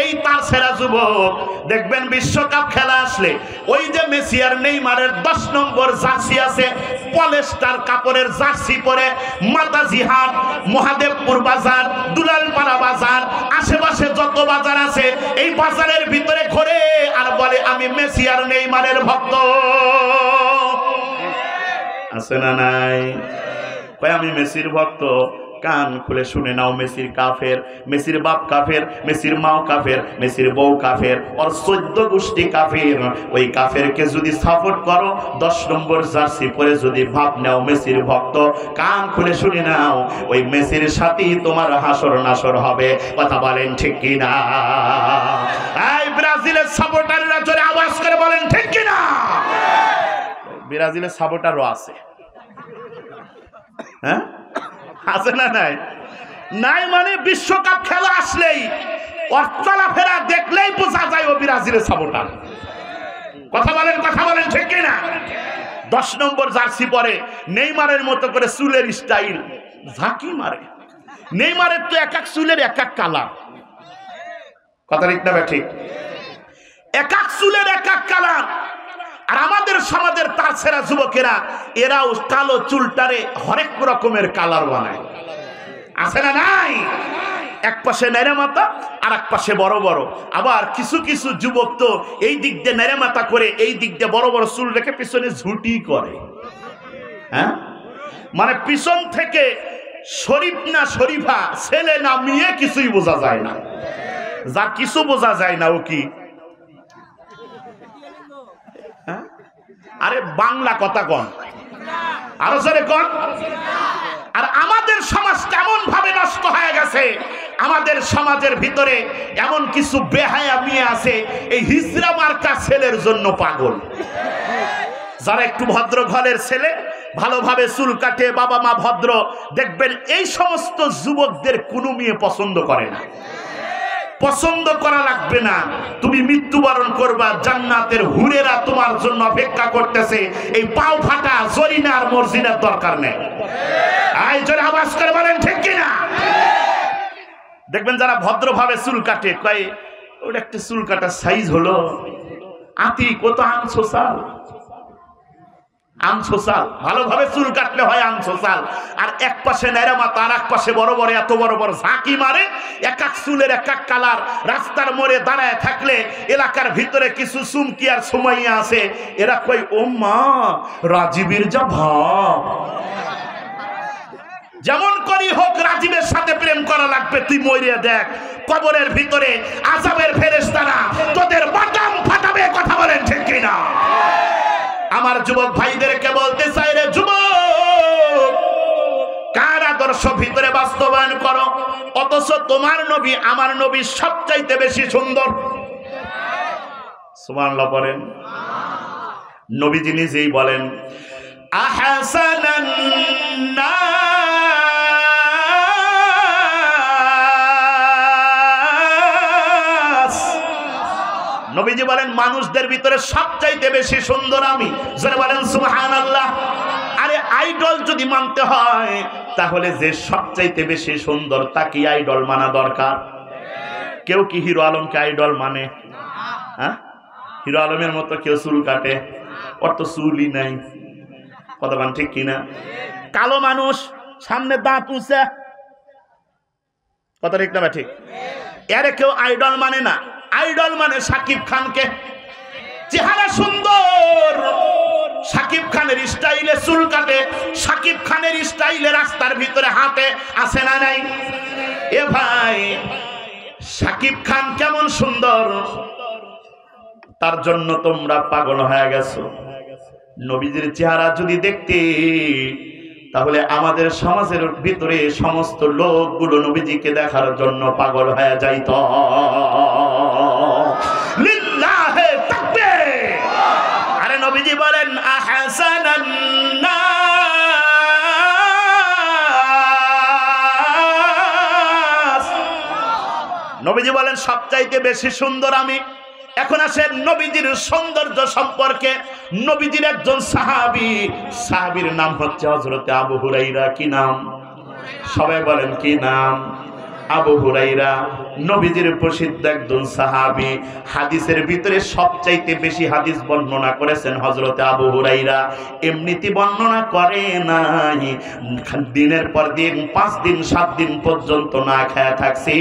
এই তার সেরা যুবক দেখবেন বিশ্বকাপ খেলা আসলে ওই যে মেসি আর নেইমারের 10 নম্বর জার্সি আছে, পলেস্টার কাপড়ের জার্সি পরে মাতাজিহাট, মহাদেবপুর বাজার, দুলালপাড়া বাজার, আশেপাশে যত বাজার আছে এই বাজারের ভিতরে ঘোরে আর বলে আমি মেসি আর নেইমারের ভক্ত। আছে না নাই? কয় আমি মেসির ভক্ত। কান খুলে শুনে নাও, মেসির কাফের, মেসির বাপ কাফের, মেসির মাও কাফের, মেসির বউ কাফের, ওর 14 গোষ্ঠী কাফের। ওই কাফেরকে যদি সাপোর্ট করো, 10 নম্বর জার্সি পরে যদি ভাব নাও মেসির ভক্ত, কান খুলে শুনে নাও ওই মেসির সাথেই তোমার হাসর নাসর হবে। কথা বলেন ঠিক কিনা? এই ব্রাজিলের সাপোর্টাররা জোরে আওয়াজ করে বলেন ঠিক কিনা? ব্রাজিলের সাপোর্টারও আছে, হ্যাঁ আছে না নাই? নাই মানে বিশ্বকাপ খেলা আসলেই ওর চলাফেরা দেখলেই বোঝা যায় ও ব্রাজিলের সাপোর্টার। কথা বলেন ঠিক কিনা? 10 নম্বর জার্সি পরে নেইমারের মতো করে চুলের স্টাইল ঝাঁকি মারে। নেইমারের তো এক এক চুলের এক এক কালার। কথা ঠিক না ঠিক? এক এক চুলের এক এক কালার। আর আমাদের সমাজের তার সেরা যুবকেরা এরাও কালো চুলটারে হরেক রকমের কালার বানায়। আছে না নাই? এক পাশে নেড়ে মাথা আর এক পাশে বড় বড়। আবার কিছু কিছু যুবক তো এই দিক দিয়ে নেড়ে মাথা করে এই দিক দিয়ে বড় বড় চুল রেখে পিছনে ঝুটি করে। হ্যাঁ, মানে পিছন থেকে শরীফ না শরীফা, ছেলে না মেয়ে কিছুই বোঝা যায় না। যা কিছু বোঝা যায় না ও কি? আরে বাংলা কথা কন, আরো জোরে কন। আর আমাদের সমাজ কেমন ভাবে নষ্ট হয়ে গেছে, আমাদের সমাজের ভিতরে এমন কিছু বেহায়া মেয়ে আছে এই হিজড়া মার্কা ছেলের জন্য পাগল। যারা একটু ভদ্র ঘরের ছেলে, ভালোভাবে চুল কাটে, বাবা মা ভদ্র, দেখবেন এই সমস্ত যুবকদের কোনো মেয়ে পছন্দ করে না। পছন্দ করা লাগবে না, তুমি মৃত্যুবরণ করবা, জান্নাতের হুরেরা তোমার জন্য অপেক্ষা করতেছে। এই পাও ফাটা জরিনা আর মর্জিনার দরকার নেই। আই জোরে আওয়াজ করে বলেন ঠিক কিনা? দেখবেন যারা ভদ্রভাবে চুল কাটে, কয় ওটা একটা চুল কাটার সাইজ হলো আতি কত আনসোসাল। আনসোসাল ভালোভাবে চুল কাটলে হয় আনসোসাল। আর এক পাশে নেড়া মাথা আর এক পাশে বড় বড় এত বড় বড় ঝাঁকি মারে, এক এক চুলের এক এক কালার। রাস্তার মোড়ে দাঁড়ায় থাকলে এলাকার ভিতরে কিছু চুমকি আর সুমাইয়া আছে, এরা কই ও মা রাজীবের যা ভাব। যেমন করি হোক রাজীবের সাথে প্রেম করা লাগবে, তুই মরিয়া দেখ কবরের ভিতরে আযাবের ফেরেশতারা তোদের বাটাম ফাটাবে। কথা বলেন ঠিক কিনা? আমার যুবক ভাইদেরকে বলতে চাই, রে যুবক, কার আদর্শ ভিতরে বাস্তবায়ন করো, অথচ তোমার নবী আমার নবী সবচাইতে বেশি সুন্দর। সুবহানাল্লাহ বলেন। নবীজি নিজেই বলেন আহসানান নাস। নবীজি বলেন মানুষদের ভিতরে সবচাইতে বেশি সুন্দর আমি। যারা বলেন সুবহানাল্লাহ। আরে আইডল যদি মানতে হয় তাহলে যে সবচাইতে বেশি সুন্দর তাকে আইডল মানা দরকার। কেউ কি হিরো আলমকে আইডল মানে? হ্যাঁ, হিরো আলমের মতো কেউ চুল কাটে? ওর তো চুলই নাই। কথা বলেন ঠিক কিনা? কালো মানুষ, সামনে দাঁত উঁচা। কথা ঠিক না ঠিক? এরে কেউ আইডল মানে না। আইডল মানে শাকিব খানকে। চেহারা সুন্দর, শাকিব খানের স্টাইলে চুল কাটে, শাকিব খানের স্টাইলে রাস্তার ভিতরে হাঁটে, আছে না নাই? এ ভাই, শাকিব খান কেমন সুন্দর, তার জন্য তোমরা পাগল হয়ে গেছো। নবীজির চেহারা যদি দেখতে, তাহলে আমাদের সমাজের ভিতরে সমস্ত লোকগুলো নবীজিকে দেখার জন্য পাগল হয়ে যাইত। লিল্লাহে তাকবীর। আরে নবীজি বলেন আহসানান নাস। নবীজি বলেন সবচাইতে বেশি সুন্দর আমি। এখন আসেন নবীজির সৌন্দর্য সম্পর্কে। নবীজির একজন সাহাবী, সাহাবীর নাম হচ্ছে হযরতে আবু হুরায়রা। কি নাম? সবাই বলেন কি নাম? আবু হুরাইরা নবীজির প্রসিদ্ধ একজন সাহাবী, হাদিসের ভিতরে সবচাইতে বেশি হাদিস বর্ণনা করেছেন হযরতে আবু হুরাইরা। এমনিতে বর্ণনা করে নাই, দিনের পর দিন 5 দিন 7 দিন পর্যন্ত না খেয়ে থাকছি,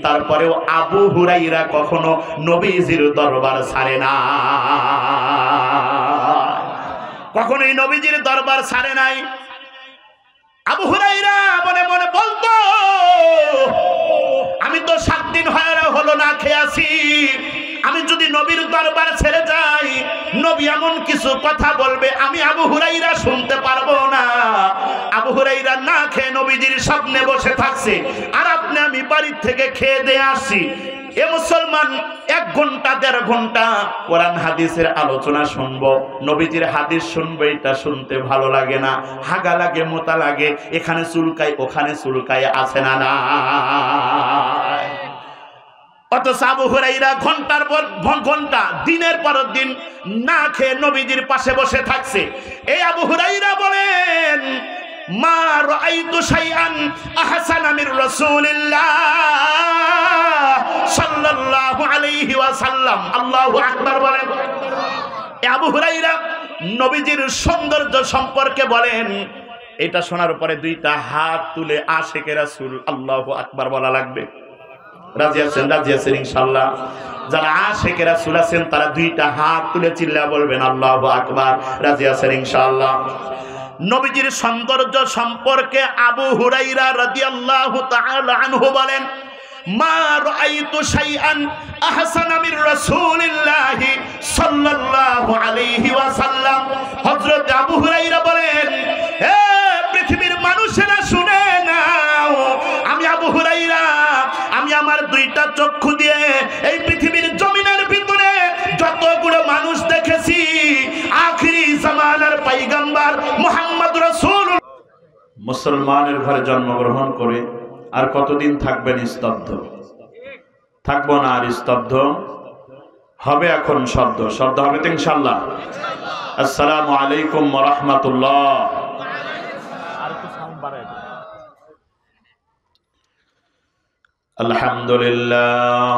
তারপরেও আবু হুরাইরা কখনো নবীজির দরবার ছাড়ে না, কখনোই নবীজির দরবার ছাড়ে নাই। আবু হুরাইরা মনে মনে বলতো, আমি তো 7 দিন হলো না খেয়ে আছি, আমি যদি নবীর দরবার ছেড়ে যাই, নবী এমন কিছু কথা বলবে আমি আবু হুরাইরা শুনতে পারবো না। আবু হুরাইরা না খেয়ে নবীজির সামনে বসে থাকছে, আর আপনি আমি বাড়ির থেকে খেয়ে দিয়ে আসছি। এ মুসলমান 1 ঘন্টা 1.5 ঘন্টা কোরআন হাদিসের আলোচনা শুনবো, নবীজির হাদিস শুনবো, এটা শুনতে ভালো লাগে না, হাগা লাগে, মোতা লাগে, এখানে চুলকায় ওখানে চুলকায়, আছে না না? অথচ আবু হুরাইরা ঘন্টার পর ঘন্টা, দিনের পর দিন না খেয়ে নবীজির পাশে বসে থাকছে। এই আবু হুরাইরা বলেন, মা রাআইতু শাইআন আহসানা মির রাসূলিল্লাহ সাল্লাল্লাহু আলাইহি ওয়াসাল্লাম। আল্লাহু আকবার বলেন। আবু হুরাইরা নবীজির সৌন্দর্য সম্পর্কে বলেন। এটা শোনার পরে 2টা হাত তুলে আশিকে রাসূল আল্লাহু আকবার বলা লাগবে। রাজি আছেন? রাজি আছেন ইনশাআল্লাহ? যারা আশিকে রাসূল আছেন তারা 2টা হাত তুলে চিল্লা বলবেন আল্লাহু আকবার। রাজি আছেন ইনশাআল্লাহ? নবীজির সৌন্দর্য সম্পর্কে আবু হুরাইরা রাদিয়াল্লাহু তাআলা আনহু বলেন, মা রাআইতু শাইআন আহসানা মির রাসূলিল্লাহি সাল্লাল্লাহু আলাইহি ওয়াসাল্লাম। হযরত আবু হুরাইরা বলেন, হে পৃথিবীর মানুষেরা শুনে নাও, আমি আবু হুরাইরা, আমি আমার 2টা চক্ষু দিয়ে এই পৃথিবীর জমিনের ভিতরে যতগুলো মানুষ দেখেছি, আখিরি জামানার পয়গম্বর মুহাম্মদ রাসূল। মুসলমানের ঘরে জন্মগ্রহণ করে আর কতদিন থাকবেন স্তব্ধ? থাকবো না, আর স্তব্ধ হবে। এখন শব্দ হবে তো ইনশাআল্লাহ। আসসালামু আলাইকুম ওয়া রাহমাতুল্লাহ। আলহামদুলিল্লাহ,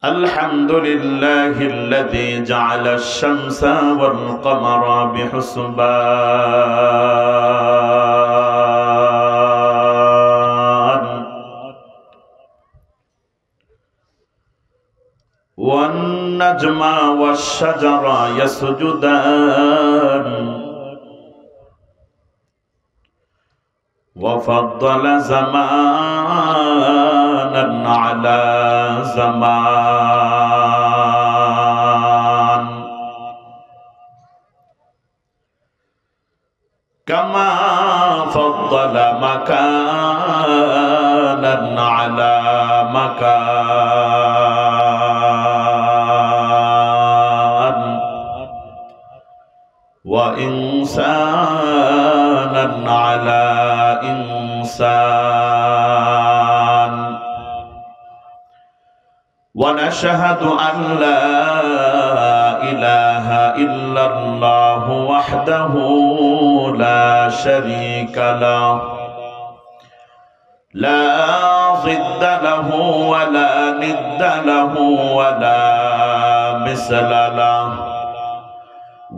আলহামদুলিল্লাহিল্লাযী জাআলা আশ-শামসা ওয়াল কামারা বিহুসবান ওয়ান নাজমা ওয়াশ-শাজারা ইয়াসজুদান وفضل زمانا على زمان كما فضل مكانا على مكان وإنسانا على إنسان ونشهد أن لا إله إلا الله وحده لا شريك له لا ضد له ولا ند له ولا مثل له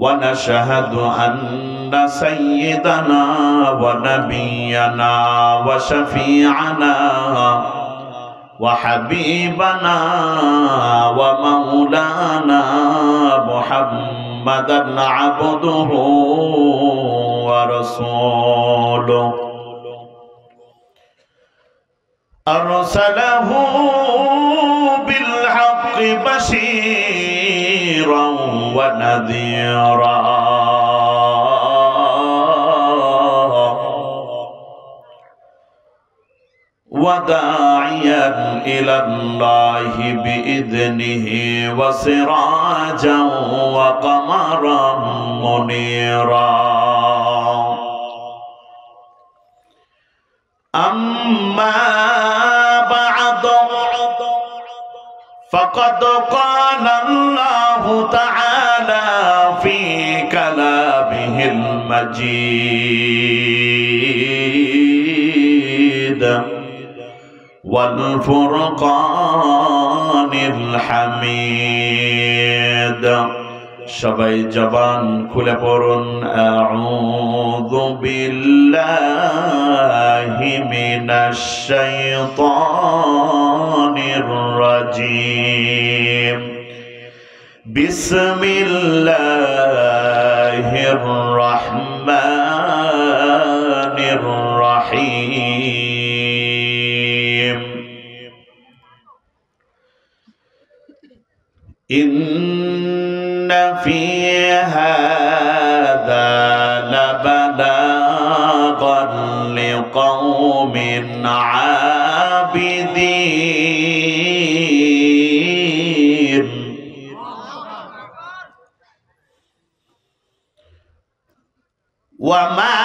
ونشهد أن سيدنا ونبينا وشفيعنا وحبيبنا ومولانا محمدا عبده ورسوله أرسله بالحق بشيرا ونذيرا وداعيا إلى الله بإذنه وسراجا وقمرا منيرا أما بعد فقد قال الله تعالى في كلامه المجيد والفرقان الحميد সবাই জবান খুলে পড়ুন আউযু বিল্লাহি মিনাশ শাইতানির রাজীম বিসমিল্লাহির রহমানির রহিম ইন্না ফি হাযা লাবালাগান লিকাওমিন আবিদিন ওয়া মা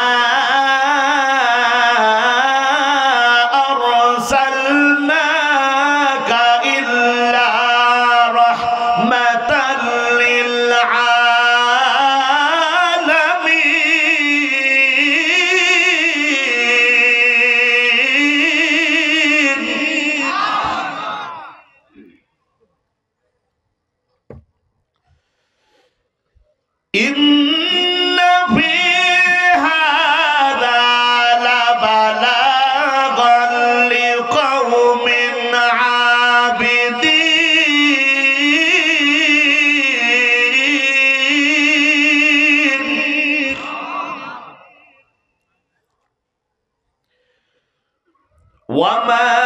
وما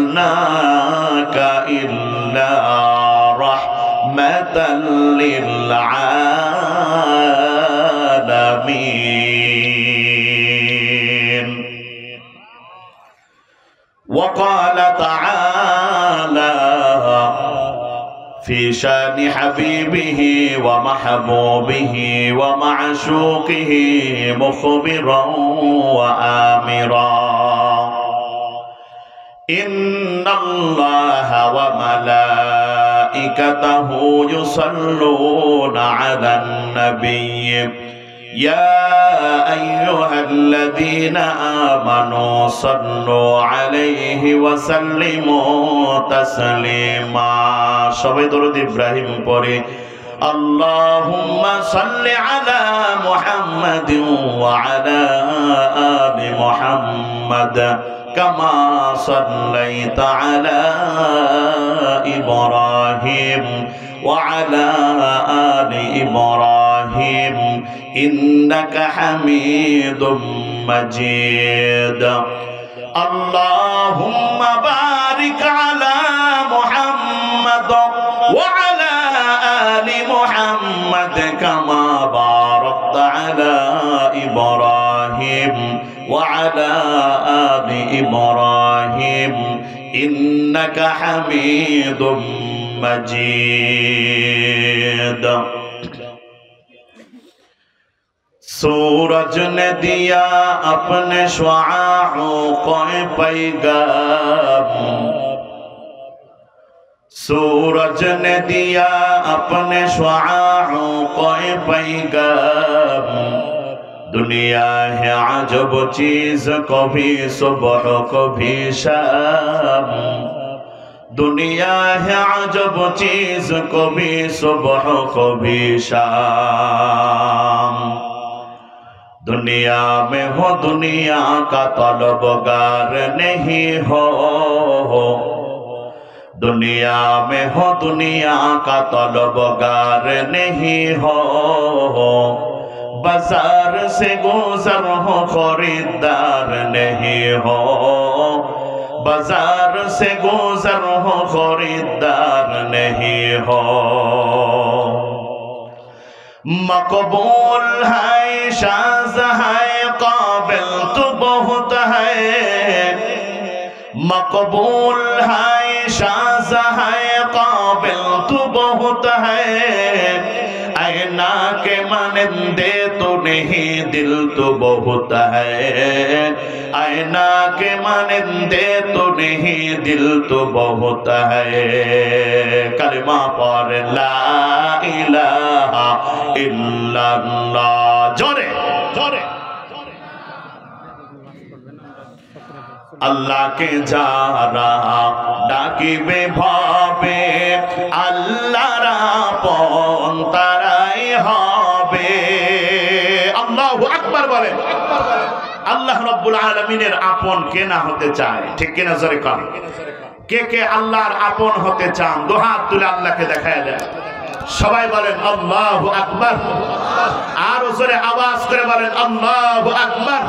أرسلناك إلا رحمة للعالمين وقال تعالى في شان حبيبه ومحبوبه ومعشوقه مخبرا وآمرا إن الله وملائكته يصلون على النبي يا أيها الذين آمنوا صلوا عليه وسلموا تسليما সবাই দরুদ ইব্রাহিম পড়ে اللهم صل على محمد وعلى آل محمد كما صليت على إبراهيم وعلى آل إبراهيم إنك حميد مجيد اللهم بارك على محمد وعلى آل محمد كما باركت على إبراهيم وعلى آل إبراهيم إنك حميد مجيد सूरज ने दिया अपने शुआओं को पैगाम सूरज ने दिया अपने शुआओं को पैगाम दुनिया है अजब चीज कभी सुबह कभी शाम दुनिया है अजब चीज कभी सुबह कभी शाम दुनिया में हो दुनिया का तलबगार नहीं हो दुनिया में हो दुनिया का तलबगार नहीं हो बाजार से गुजर हो खरीदार नहीं हो बाजार से गुजर हो खरीदार नहीं हो मकबूल है शाज़ है काबिल तो बहुत है मकबूल है शाज़ है काबिल तो बहुत है ऐना के मन मानिंदे तो नहीं दिल तो बहुत है आईना के मानिंदे तो नहीं दिल तो बहुत है कलिमा पर ला इलाहा इल्लल्लाह जोरे जोरे अल्लाह के जारा डाकिबे भावे अल्लाहर আপন তারাই হবে আল্লাহু আকবার বলেন আল্লাহ রাব্বুল আলামিনের আপন কে না হতে চায় ঠিক কি না জোরে কোন কে কে আল্লাহর আপন হতে চান দুহাত তুলে আল্লাহকে দেখায় দেন সবাই বলেন আল্লাহু আকবার আর জোরে আওয়াজ করে বলেন আল্লাহু আকবার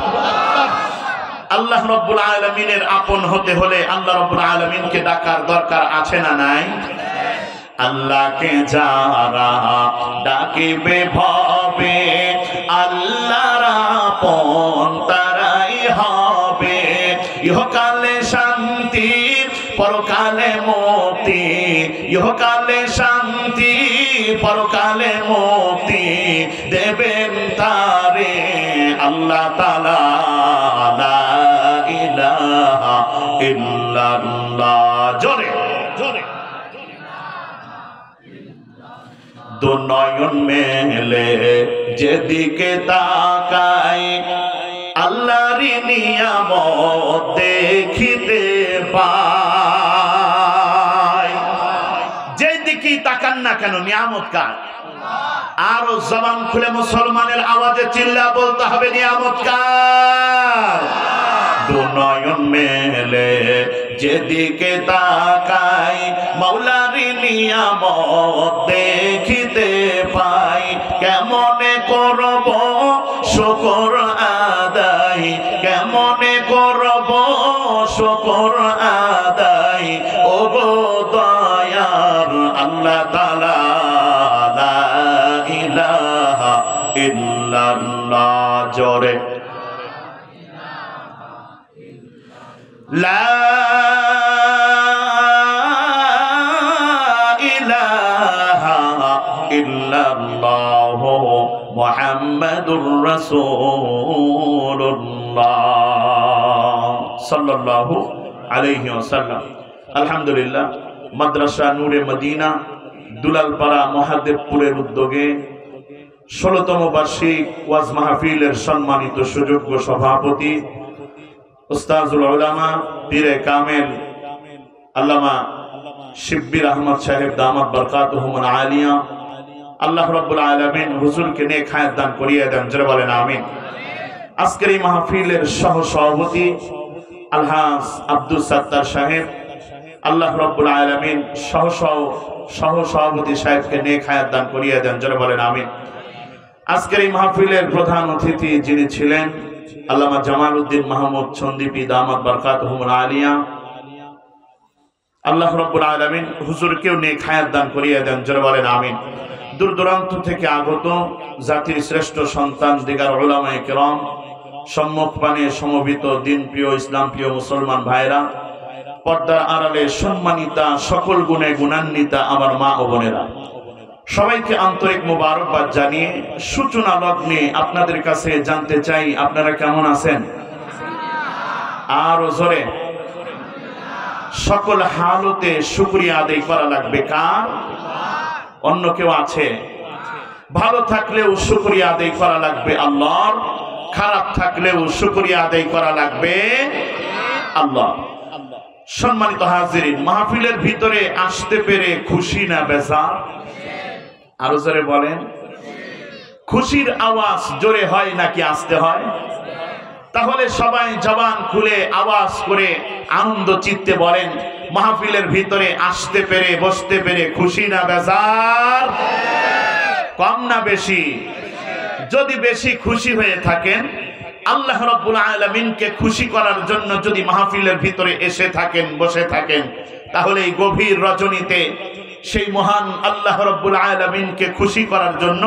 আল্লাহ রাব্বুল আলামিনের আপন হতে হলে আল্লাহ রাব্বুল আলামিনকে ডাকার দরকার আছে না নাই अल्लाह के जारा डाकिबे भावे अल्लाहर আপন তারাই হবে ইহকালে শান্তি পরকালে মুক্তি ইহকালে শান্তি পরকালে মুক্তি দেবেন তারে আল্লাহ তাআলা লা ইলাহা ইল্লাল্লাহ জোরে জোরে दो नयन मेले जेदिके ताकाई अल्लाहर नियामत देखिते पाई जेदिके ताकान ना केन नियामत काর আর জবান খুলে মুসলমানের আওয়াজে চিল্লা বলতে হবে নিয়ামত কার দু নয়ন মেলে যেদিকে তাকাই মাওলার নিয়ামত দেখিতে পাই কেমনে করব শুকর আদায় কেমনে করব শুকর আদায় ওগো দয়ার আল্লাহ তাআলা লা ইলাহা ইল্লাল্লাহ জোরে লা ইলাহা ইল্লাল্লাহ মুহাম্মাদুর রাসূলুল্লাহ সাল্লাল্লাহু আলাইহি ওয়াসাল্লাম আলহামদুলিল্লাহ মাদ্রাসা নূরে মদিনা দুলালপাড়া মহাদেবপুরের উদ্যোগে ১৬তম বার্ষিক ওয়াজ মাহফিলের সম্মানিত সুযোগ্য সভাপতি উস্তাজুল উলামা পীরে কামেল আল্লামা শিব্বির আহমদ সাহেব দামাত বরকাতুহুমুল আলিয়া আল্লাহ রাব্বুল আলামিন হুজুরকে নেক হায়াত দান করিয়ে দেন জোরে বলেন আমিন আজকের এই মাহফিলের সহ সভাপতি আলহাজ আব্দুল সাত্তার সাহেব আল্লাহ রাব্বুল আলামিন সহ সভাপতি সাহেবকে নেক হায়াত দান করিয়ে দেন জোরে বলেন আমিন আজকের এই মাহফিলের প্রধান অতিথি যিনি ছিলেন আল্লামা জামাল উদ্দিন মাহমুদ সন্দীপী দামাত বরকাতুহুমুল আলিয়া আল্লাহ রাব্বুল আলামিন হুজুরকেও নেক হায়াত দান করিয়ে দেন জোরে বলেন আমিন দূর দূরান্ত থেকে আগত জাতির শ্রেষ্ঠ সন্তান দিগার উলামায়ে কেরাম সম্মুখ পানে সমবেত দিন প্রিয় ইসলাম প্রিয় মুসলমান ভাইরা পর্দার আড়ালে সম্মানিতা সকল গুণে গুণান্বিতা আমার মা ও বোনেরা সবাইকে আন্তরিক মোবারকবাদ জানিয়ে সূচনা লগ্নে আপনাদের কাছে জানতে চাই আপনারা কেমন আছেন আর জোরে সকল হালতে শুকরিয়া আদায় করা লাগবে কার অন্য কেউ আছে ভালো থাকলেও শুকরিয়া আদায় করা লাগবে আল্লাহর খারাপ থাকলেও শুকরিয়া আদায় করা লাগবে আল্লাহ সম্মানিত হাজিরিন মাহফিলের ভিতরে আসতে পেরে খুশি না বেজার আরো জোরে বলেন খুশির আওয়াজ জোরে হয় নাকি আস্তে হয় তাহলে সবাই জবান খুলে আওয়াজ করে আনন্দ চিত্তে বলেন মাহফিলের ভিতরে আসতে পেরে বসতে পেরে খুশি না বেজার কম না বেশি যদি বেশি খুশি হয়ে থাকেন আল্লাহ রাব্বুল আলামিনকে খুশি করার জন্য যদি মাহফিলের ভিতরে এসে থাকেন বসে থাকেন তাহলে এই গভীর রজনীতে সেই মহান আল্লাহ রাব্বুল আলামিনকে খুশি করার জন্য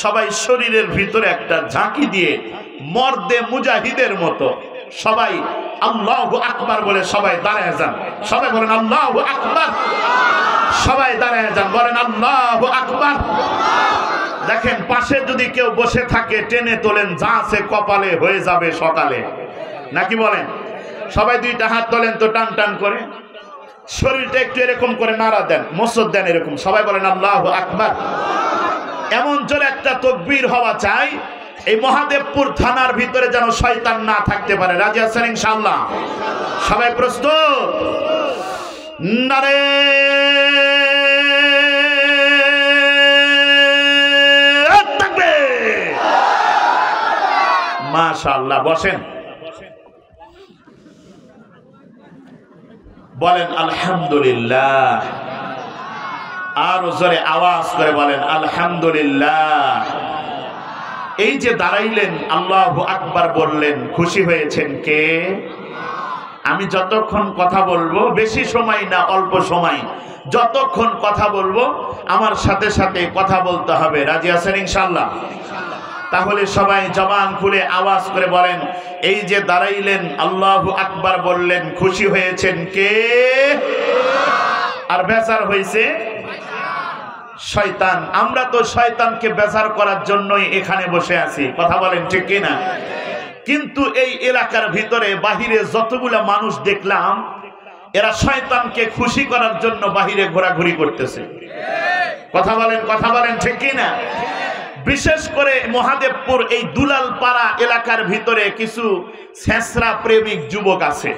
সবাই শরীরের ভিতরে একটা ঝাঁকি দিয়ে মর্দে মুজাহিদের মতো সবাই আল্লাহু আকবার বলে সবাই দাঁড়ায় যান সবাই বলেন আল্লাহু আকবার সবাই দাঁড়ায় যান বলেন আল্লাহু আকবার দেখেন পাশে যদি কেউ বসে থাকে টেনে তোলেন, যা আছে কপালে হয়ে যাবে সকালে, নাকি বলেন? সবাই দুইটা হাত তোলেন তো টান টান করে, শরীরটা একটু এরকম করে নাড়া দেন, মসজিদ দেন এরকম, সবাই বলেন আল্লাহু আকবার। এমন জোরে একটা তাকবীর হওয়া চাই এই মহাদেবপুর থানার ভিতরে যেন শয়তান না থাকতে পারে। রাজি আছেন ইনশাআল্লাহ? সবাই প্রস্তুত? নারে তাকবীর! মাশাআল্লাহ। বসেন, বলেন আলহামদুলিল্লাহ। আর জোরে আওয়াজ করে বলেন আলহামদুলিল্লাহ। এই যে দাঁড়াইলেন, আল্লাহু আকবার বললেন, খুশি হয়েছেন কে? আমি যতক্ষণ কথা বলবো, বেশি সময় না অল্প সময়, যতক্ষণ কথা বলবো আমার সাথে সাথে কথা বলতে হবে। রাজি আছেন ইনশাআল্লাহ? তাহলে সবাই জবান খুলে আওয়াজ করে বলেন, এই যে দাঁড়াইলেন, আল্লাহু আকবার বললেন, খুশি হয়েছেন কে? আর বেজার হয়েছে শয়তান। আমরা তো শয়তানকে বেজার করার জন্যই এখানে বসে আছি, কথা বলেন ঠিক কিনা? কিন্তু এই এলাকার ভিতরে বাহিরে যতগুলা মানুষ দেখলাম, এরা শয়তানকে খুশি করার জন্য বাহিরে ঘোরাঘুরি করতেছে, কথা বলেন, কথা বলেন ঠিক কিনা? বিশেষ করে মহাদেবপুর এই দুলালপাড়া এলাকার ভিতরে কিছু ছেঁচড়া প্রেমিক যুবক আছে।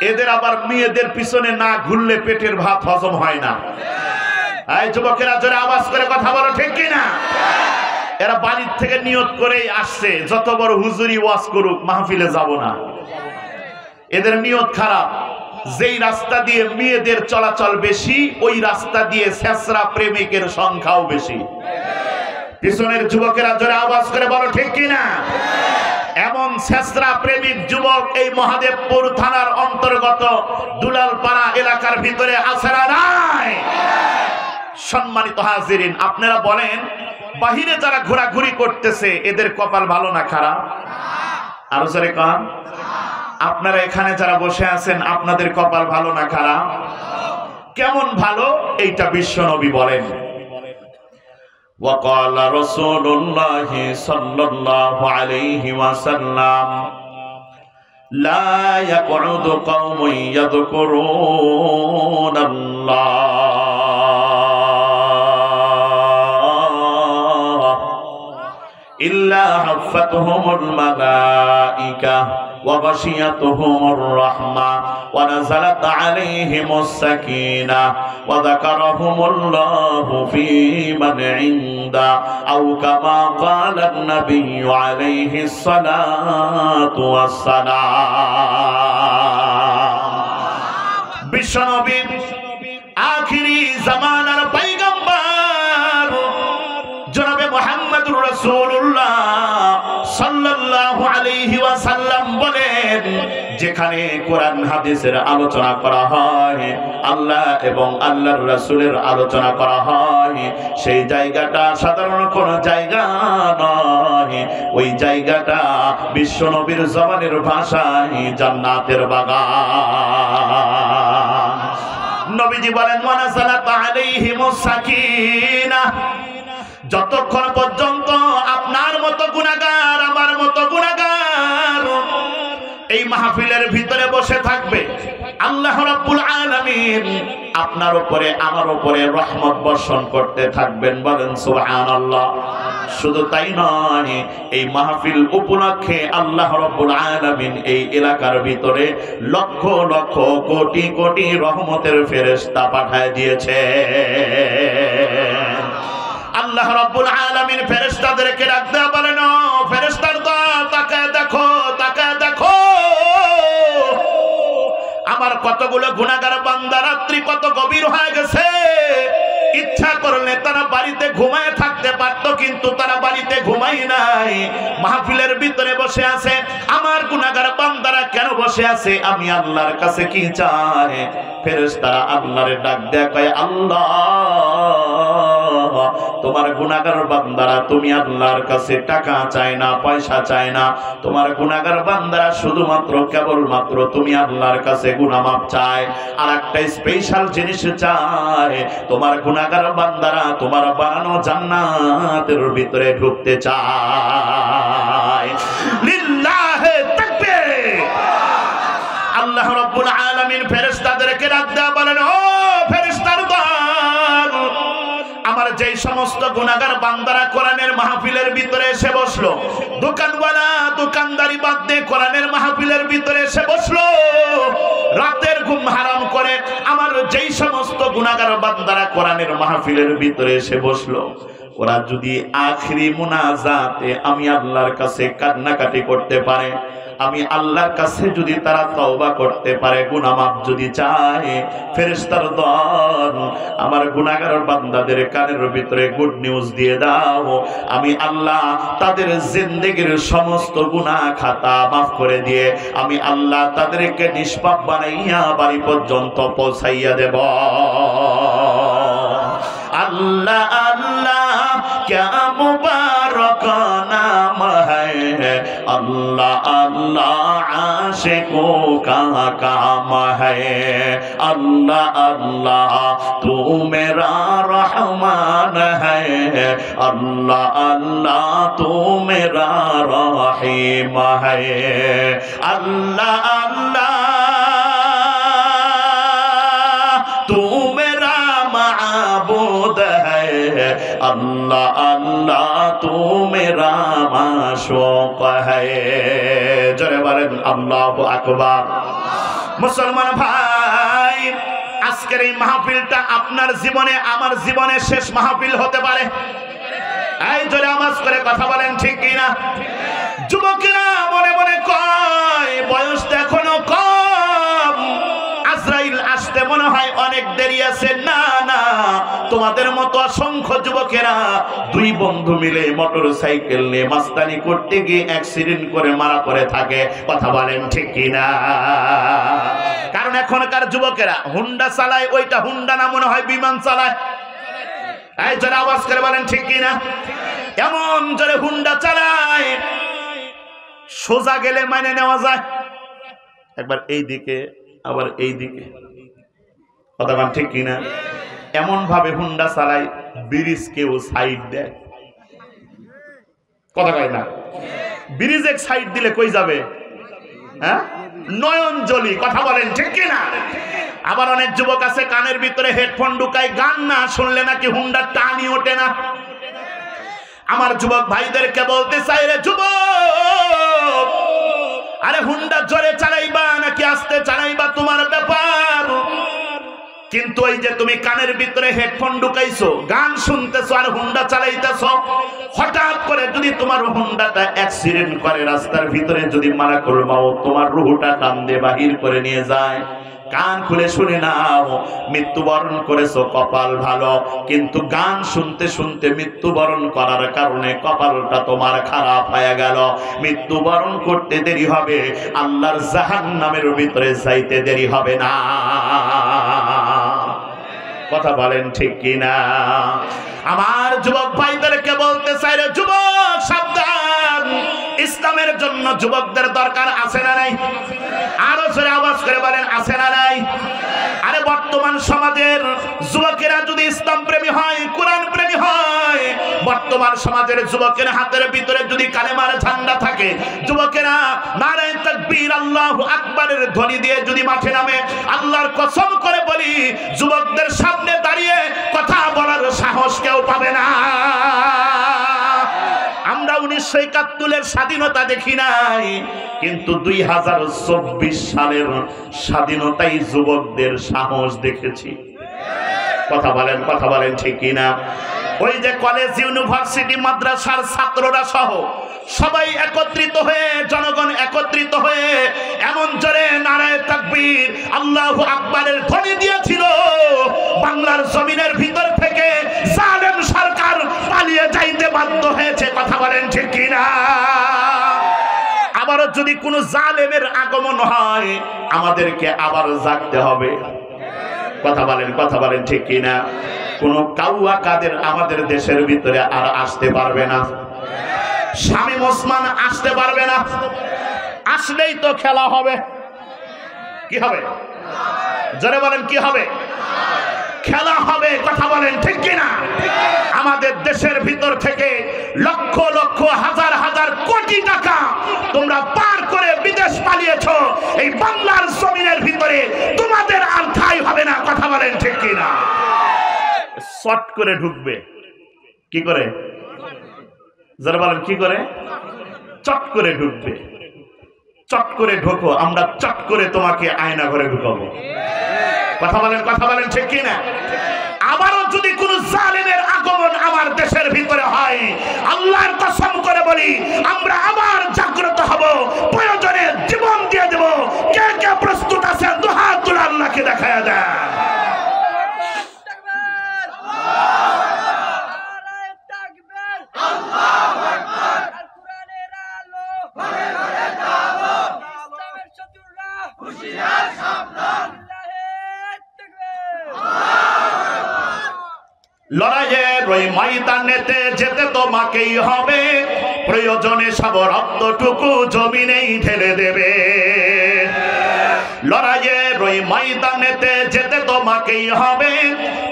এদের আবার মেয়েদের পিছনে না ঘুরলে পেটের ভাত হজম হয় না। এই যুবকেরা জোরে আওয়াজ করে কথা বলো ঠিক কিনা? এরা বাড়ির থেকে নিয়ত করেই আসছে, যত বড় হুজুরি ওয়াজ করুক মাহফিলে যাব না। এদের নিয়ত খারাপ। যেই রাস্তা দিয়ে মেয়েদের চলাচল বেশি, ওই রাস্তা দিয়ে ছেঁচড়া প্রেমিকের সংখ্যাও বেশি। পিছনের যুবকেরা জোরে আওয়াজ করে বলো ঠিক কিনা? এমন ছেঁচড়া প্রেমিক যুবক এই মহাদেবপুর থানার অন্তর্গত দুলালপাড়া এলাকার ভিতরে আছে না নাই? সম্মানিত হাজিরিন, আপনারা বলেন, বাহিরে যারা ঘোরাঘুরি করতেছে এদের কপাল ভালো না খারাপ? আরো জোরে কান। আপনারা এখানে যারা বসে আছেন, আপনাদের কপাল ভালো না খারাপ? কেমন ভালো এইটা বিশ্ব নবী বলেন। وقال رسول الله صلى الله عليه وسلم لا يقعد قوم يذكرون الله إلا حفتهم الملائكة وغشيتهم الرحمة ونزلت عليهم السكينة وذكرهم الله في من عنده أو كما قال النبي عليه الصلاة والسلام। বিশ্বনবী আখিরি জামানার পয়গম্বর জনাবে মুহাম্মদুর রাসূলুল্লাহ সাল্লাল্লাহু আলাইহি ওয়াসাল্লাম বলেন, যেখানে কোরআন হাদিসের আলোচনা করা হয়, আল্লাহ এবং আল্লাহর রাসূলের আলোচনা করা হয়, সেই জায়গাটা সাধারণ কোন জায়গা নয়। ওই জায়গাটা বিশ্বনবীর জবানের ভাষায় জান্নাতের বাগান। নবীজি বলেন, ওয়ানাযালাত আলাইহিমুস সাকিনাহ। যতক্ষণ পর্যন্ত আপনার মতো গুনাহগার, আমার মতো গুনাহগার এই মাহফিলের ভিতরে বসে থাকবে, আল্লাহ রাব্বুল আলামিন আপনার উপরে আমার উপরে রহমত বর্ষণ করতে থাকবেন। বলেন সুবহানাল্লাহ। শুধু তাই নয়, এই মাহফিল উপলক্ষে আল্লাহ রাব্বুল আলামিন এই এলাকার ভিতরে লক্ষ লক্ষ কোটি কোটি রহমতের ফেরেশতা পাঠিয়ে দিয়েছে। আল্লাহ রাব্বুল আলামিন ফেরেশতাদেরকে ডাকতে বলেন, ও ফেরেশতার দল, তাকায় দেখো, তাকায় দেখো, আমার কতগুলো গুনাহগার বান্দা রাত্রি কত গভীর হয়ে গেছে। ইচ্ছা করলে তারা বাড়িতে ঘুমায় থাকতে পারত, কিন্তু তারা বাড়িতে ঘুমায় নাই, মাহফিলের ভিতরে বসে আছে। আমার গুনাহগার বান্দারা কেন বসে আছে? আমি আল্লাহর কাছে কি চাই? ফেরেশতারা আল্লাহরে ডাক দেয়া কয়, আল্লাহ তোমার গুনাহগার বান্দারা, তুমি আল্লাহর কাছে টাকা চায় না, পয়সা চায় না, তোমার গুনাহগার বান্দারা শুধুমাত্র কেবলমাত্র তুমি আল্লাহর কাছে গুনাহ মাফ চায়। আর একটা স্পেশাল জিনিস চায়, তোমার গুনাহগার বান্দারা তোমার বানানো জান্নাত জান্নাতের ভিতরে ঢুকতে চায়। লিল্লাহে তাকবীর। আল্লাহ রাব্বুল আলামিন ফেরেশতাদেরকে ডাক দেয়া বলেন, ও ফেরেশতার দল, আমার যেই সমস্ত গুনাহগার বান্দারা কোরআনের মাহফিলের ভিতরে এসে বসলো, দোকানওয়ালা দোকানদারি বাদ দিয়ে কোরআনের মাহফিলের ভিতরে এসে বসলো, রাতের ঘুম হারাম করে আমার যেই সমস্ত গুনাহগার বান্দারা কোরআনের মাহফিলের ভিতরে এসে বসলো, ওরা যদি আখিরি মুনাজাতে আমি আল্লাহর কাছে কান্নাকাটি করতে পারে, আমি আল্লাহর কাছে যদি তারা তওবা করতে পারে, গুনাহ মাফ যদি চায়, ফেরেশতার দল আমার গুনাহগার বান্দাদের কানের ভিতরে গুড নিউজ দিয়ে দাও, আমি আল্লাহ তাদের জিন্দেগীর সমস্ত গুনাহ খাতা মাফ করে দিয়ে আমি আল্লাহ তাদেরকে নিষ্পাপ বানাইয়া বাড়ি পর্যন্ত পৌঁছাইয়া দেব। अल्लाह अल्लाह क्या मुबारक नाम है, अल्लाह अल्लाह आशिकों का काम है, अल्लाह अल्लाह तू मेरा रहमान है, अल्लाह अल्लाह तू मेरा रहीम है, अल्लाह अल्लाह तू मेरा माबूद है, अल्लाह अल्लाह तू मेरा माशूक है। জোরে বলেন আল্লাহু আকবার। মুসলমান ভাই, আজকের এই মাহফিলটা আপনার জীবনে আমার জীবনে শেষ মাহফিল হতে পারে। এই জোরে আওয়াজ করে কথা বলেন ঠিক কি না? যুবকেরা মনে মনে কয় বয়স তো এখনো কম, আজরাইল আসতে মনে হয় অনেক দেরি আছে। না না, তোমাদের মতো অসংখ্য যুবকেরা দুই বন্ধু মিলে মোটর সাইকেল নিয়ে মাস্তানি করতে গিয়ে অ্যাক্সিডেন্ট করে মারা পড়ে থাকে। কথা বলেন ঠিক কিনা? কারণ এখনকার যুবকেরা হুন্ডা চালায়, ওইটা হুন্ডা না মনে হয় বিমান চালায়। এই যারা আওয়াজ করে বলেন ঠিক কিনা? এমন জোরে হুন্ডা চালায়, সোজা গেলে মানে নেওয়া যায়, একবার এই দিকে আবার এই দিকে। কথা বলেন ঠিক কিনা? এমন ভাবে হুন্ডা চালায়, ব্রিজ কেউ সাইড দেয়। কথা কয় না? ব্রিজ এক সাইড দিলে কই যাবে? হ্যাঁ, নয়ন জলি। কথা বলেন ঠিক কিনা? আবার অনেক যুবক আছে কানের ভিতরে হেডফোন ঢুকায়, গান না শুনলে নাকি হুন্ডার টানি ওঠে না। আমার যুবক ভাইদেরকে বলতে চাই, রে যুবক, আরে হুন্ডা জোরে চালাইবা নাকি আস্তে চালাইবা তোমার ব্যাপার, কিন্তু ওই যে তুমি কানের ভিতরে হেডফোন ঢুকাইছো, গান শুনতেছো আর হুন্ডা চালাইতেছো, হঠাৎ করে যদি তোমার হুন্ডাটা অ্যাক্সিডেন্ট করে রাস্তার ভিতরে যদি মারা করবাও, তোমার রুহটা টান দিয়ে বাহির করে নিয়ে যায়। কান খুলে শুনে নাও, মৃত্যুবরণ করেছো কপাল ভালো, কিন্তু গান শুনতে শুনতে মৃত্যুবরণ করার কারণে কপালটা তোমার খারাপ হয়ে গেল। মৃত্যুবরণ করতে দেরি হবে, আল্লাহর জাহান্নামের ভিতরে যাইতে দেরি হবে না। কথা বলেন ঠিক কিনা? আমার যুবক ভাইদেরকে বলতে চাই, রে যুবক সাবধান, ইসলামের জন্য যুবকদের দরকার আছে না নাই? আরো জোরে আওয়াজ করে বলেন আছে না নাই? আরে বর্তমান সমাজের যুবকেরা যদি ইসলাম প্রেমী হয়, কোরআন প্রেমী হয়, বর্তমান সমাজের যুবকের হাতের ভিতরে যদি কালেমার ঝান্ডা থাকে, যুবকেরা নারায়ে তাকবীর আল্লাহু আকবারের ধ্বনি দিয়ে যদি মাঠে নামে, আল্লাহর কসম করে বলি যুবকদের সামনে দাঁড়িয়ে কথা বলার সাহস কেউ পাবে না। আমরা 1971 স্বাধীনতা দেখি নাই, কিন্তু 2024 সালের স্বাধীনতাই যুবকদের সাহস দেখেছি। কথা বলেন ঠিক কিনা? ওই যে কলেজ, ইউনিভার্সিটি, মাদ্রাসার ছাত্ররা সহ সবাই একত্রিত হয়ে, জনগণ একত্রিত হয়ে এমন জোরে নারায়ে তাকবীর আল্লাহু আকবারের ধ্বনি দিয়েছিল, বাংলার জমিনের ভিতর থেকে জালেম সরকার পালিয়ে যাইতে বাধ্য হয়েছে। কথা বলেন ঠিক কিনা? আবারও যদি কোনো জালেমের আগমন হয়, আমাদেরকে আবার জাগতে হবে। কথা বলেন ঠিক কিনা? কোন কাউয়া কাদের আমাদের দেশের ভিতরে আর আসতে পারবে না। শামীম ওসমান আসতে পারবে না। আসলেই তো খেলা হবে। কি হবে? জোরে বলেন কি হবে? খেলা হবে, কথা বলেন ঠিক কিনা? আমাদের দেশের ভিতর থেকে লক্ষ লক্ষ হাজার হাজার কোটি টাকা তোমরা পার করে বিদেশ পালিয়েছো, এই বাংলার জমিনের ভিতরে তোমাদের আর ঠাঁই হবে না, কথা বলেন ঠিক কিনা? শর্ট করে ঢুকবে, কি করে? যারা বলেন কি করে? চট করে ঢুকবে। চট করে ঢোকো, আমরা চট করে তোমাকে আয়না ঘরে ঢুকাবো, কথা বলেন ঠিক কিনা? আবারও যদি কোন জালেমের আগমন আমার দেশের ভিতরে হয়, আল্লাহর কসম করে বলি আমরা আবার জাগ্রত হব, প্রয়োজনে জীবন দিয়ে দেব। কে কে প্রস্তুত আছে দুহাত তুলে আল্লাহকে দেখায়া দেন। লড়াইয়ের ওই ময়দানেতে যেতে তোমাকেই হবে, প্রয়োজনে সব রক্তটুকু জমিনেই ঢেলে দেবে। লড়াইয়ের ওই ময়দানেতে যেতে তোমাকেই হবে,